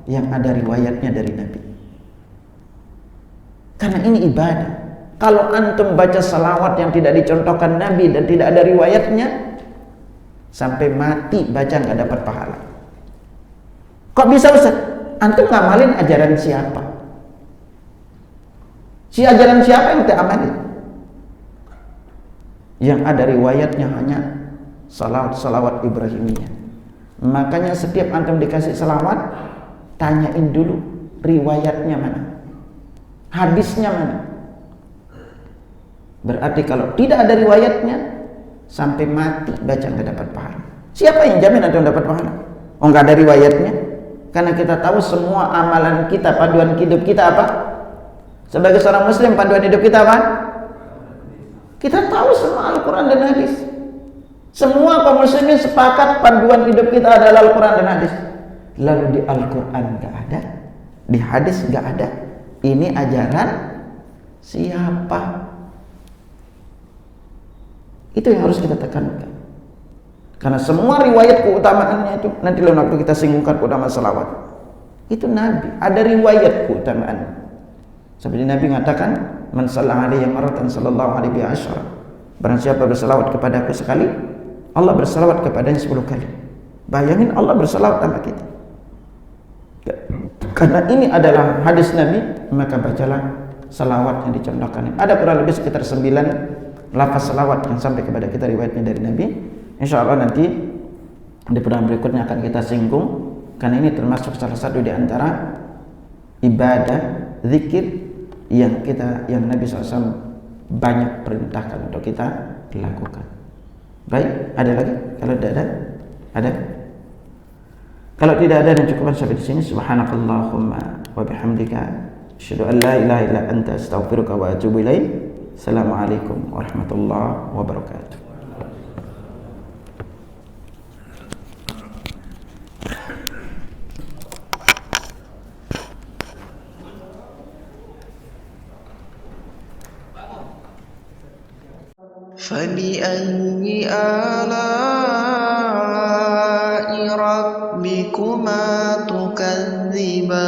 yang ada riwayatnya dari Nabi, karena ini ibadah. Kalau antum baca salawat yang tidak dicontohkan Nabi dan tidak ada riwayatnya, sampai mati baca nggak dapat pahala. Kok bisa Ustaz? Antum ngamalin ajaran siapa? Si ajaran siapa yang kita amalin? Yang ada riwayatnya hanya salawat Ibrahimiyah. Makanya setiap antum dikasih salawat, tanyain dulu riwayatnya mana, hadisnya mana. Berarti kalau tidak ada riwayatnya, sampai mati baca nggak dapat pahala. Siapa yang jamin antum dapat pahala? Oh, nggak ada riwayatnya. Karena kita tahu semua amalan kita, panduan hidup kita apa? Sebagai seorang muslim, panduan hidup kita apa? Kita tahu semua Al-Quran dan hadis. Semua kaum muslimin sepakat panduan hidup kita adalah Al-Quran dan hadis. Lalu di Al-Quran nggak ada, Di hadis nggak ada. Ini ajaran siapa? Itu yang harus kita tekankan. Karena semua riwayat keutamaannya itu, nanti lain waktu kita singgungkan keutamaan salawat. Itu Nabi, ada riwayat keutamaan. Seperti Nabi mengatakan, "Man shalla alaihi marratan sallallahu alaihi wasallam." Barang siapa bersalawat kepada aku sekali, Allah bersalawat kepadanya 10 kali. Bayangin Allah bersalawat sama kita. Karena ini adalah hadis Nabi, maka bacalah salawat yang dicontohkan. Ada kurang lebih sekitar 9 lafaz salawat yang sampai kepada kita riwayatnya dari Nabi. Insya Allah nanti di pertemuan berikutnya akan kita singgung, karena ini termasuk salah satu di antara ibadah zikir yang Nabi SAW banyak perintahkan untuk kita lakukan. Baik, ada lagi? Kalau tidak ada? Kalau tidak ada dan cukup sampai di sini. Subhanakallahumma wa bihamdika asyhadu an la ilaha illa anta astaghfiruka wa atubu ilaik. Assalamualaikum warahmatullahi wabarakatuh. فبأي آلاء ربكما تكذبان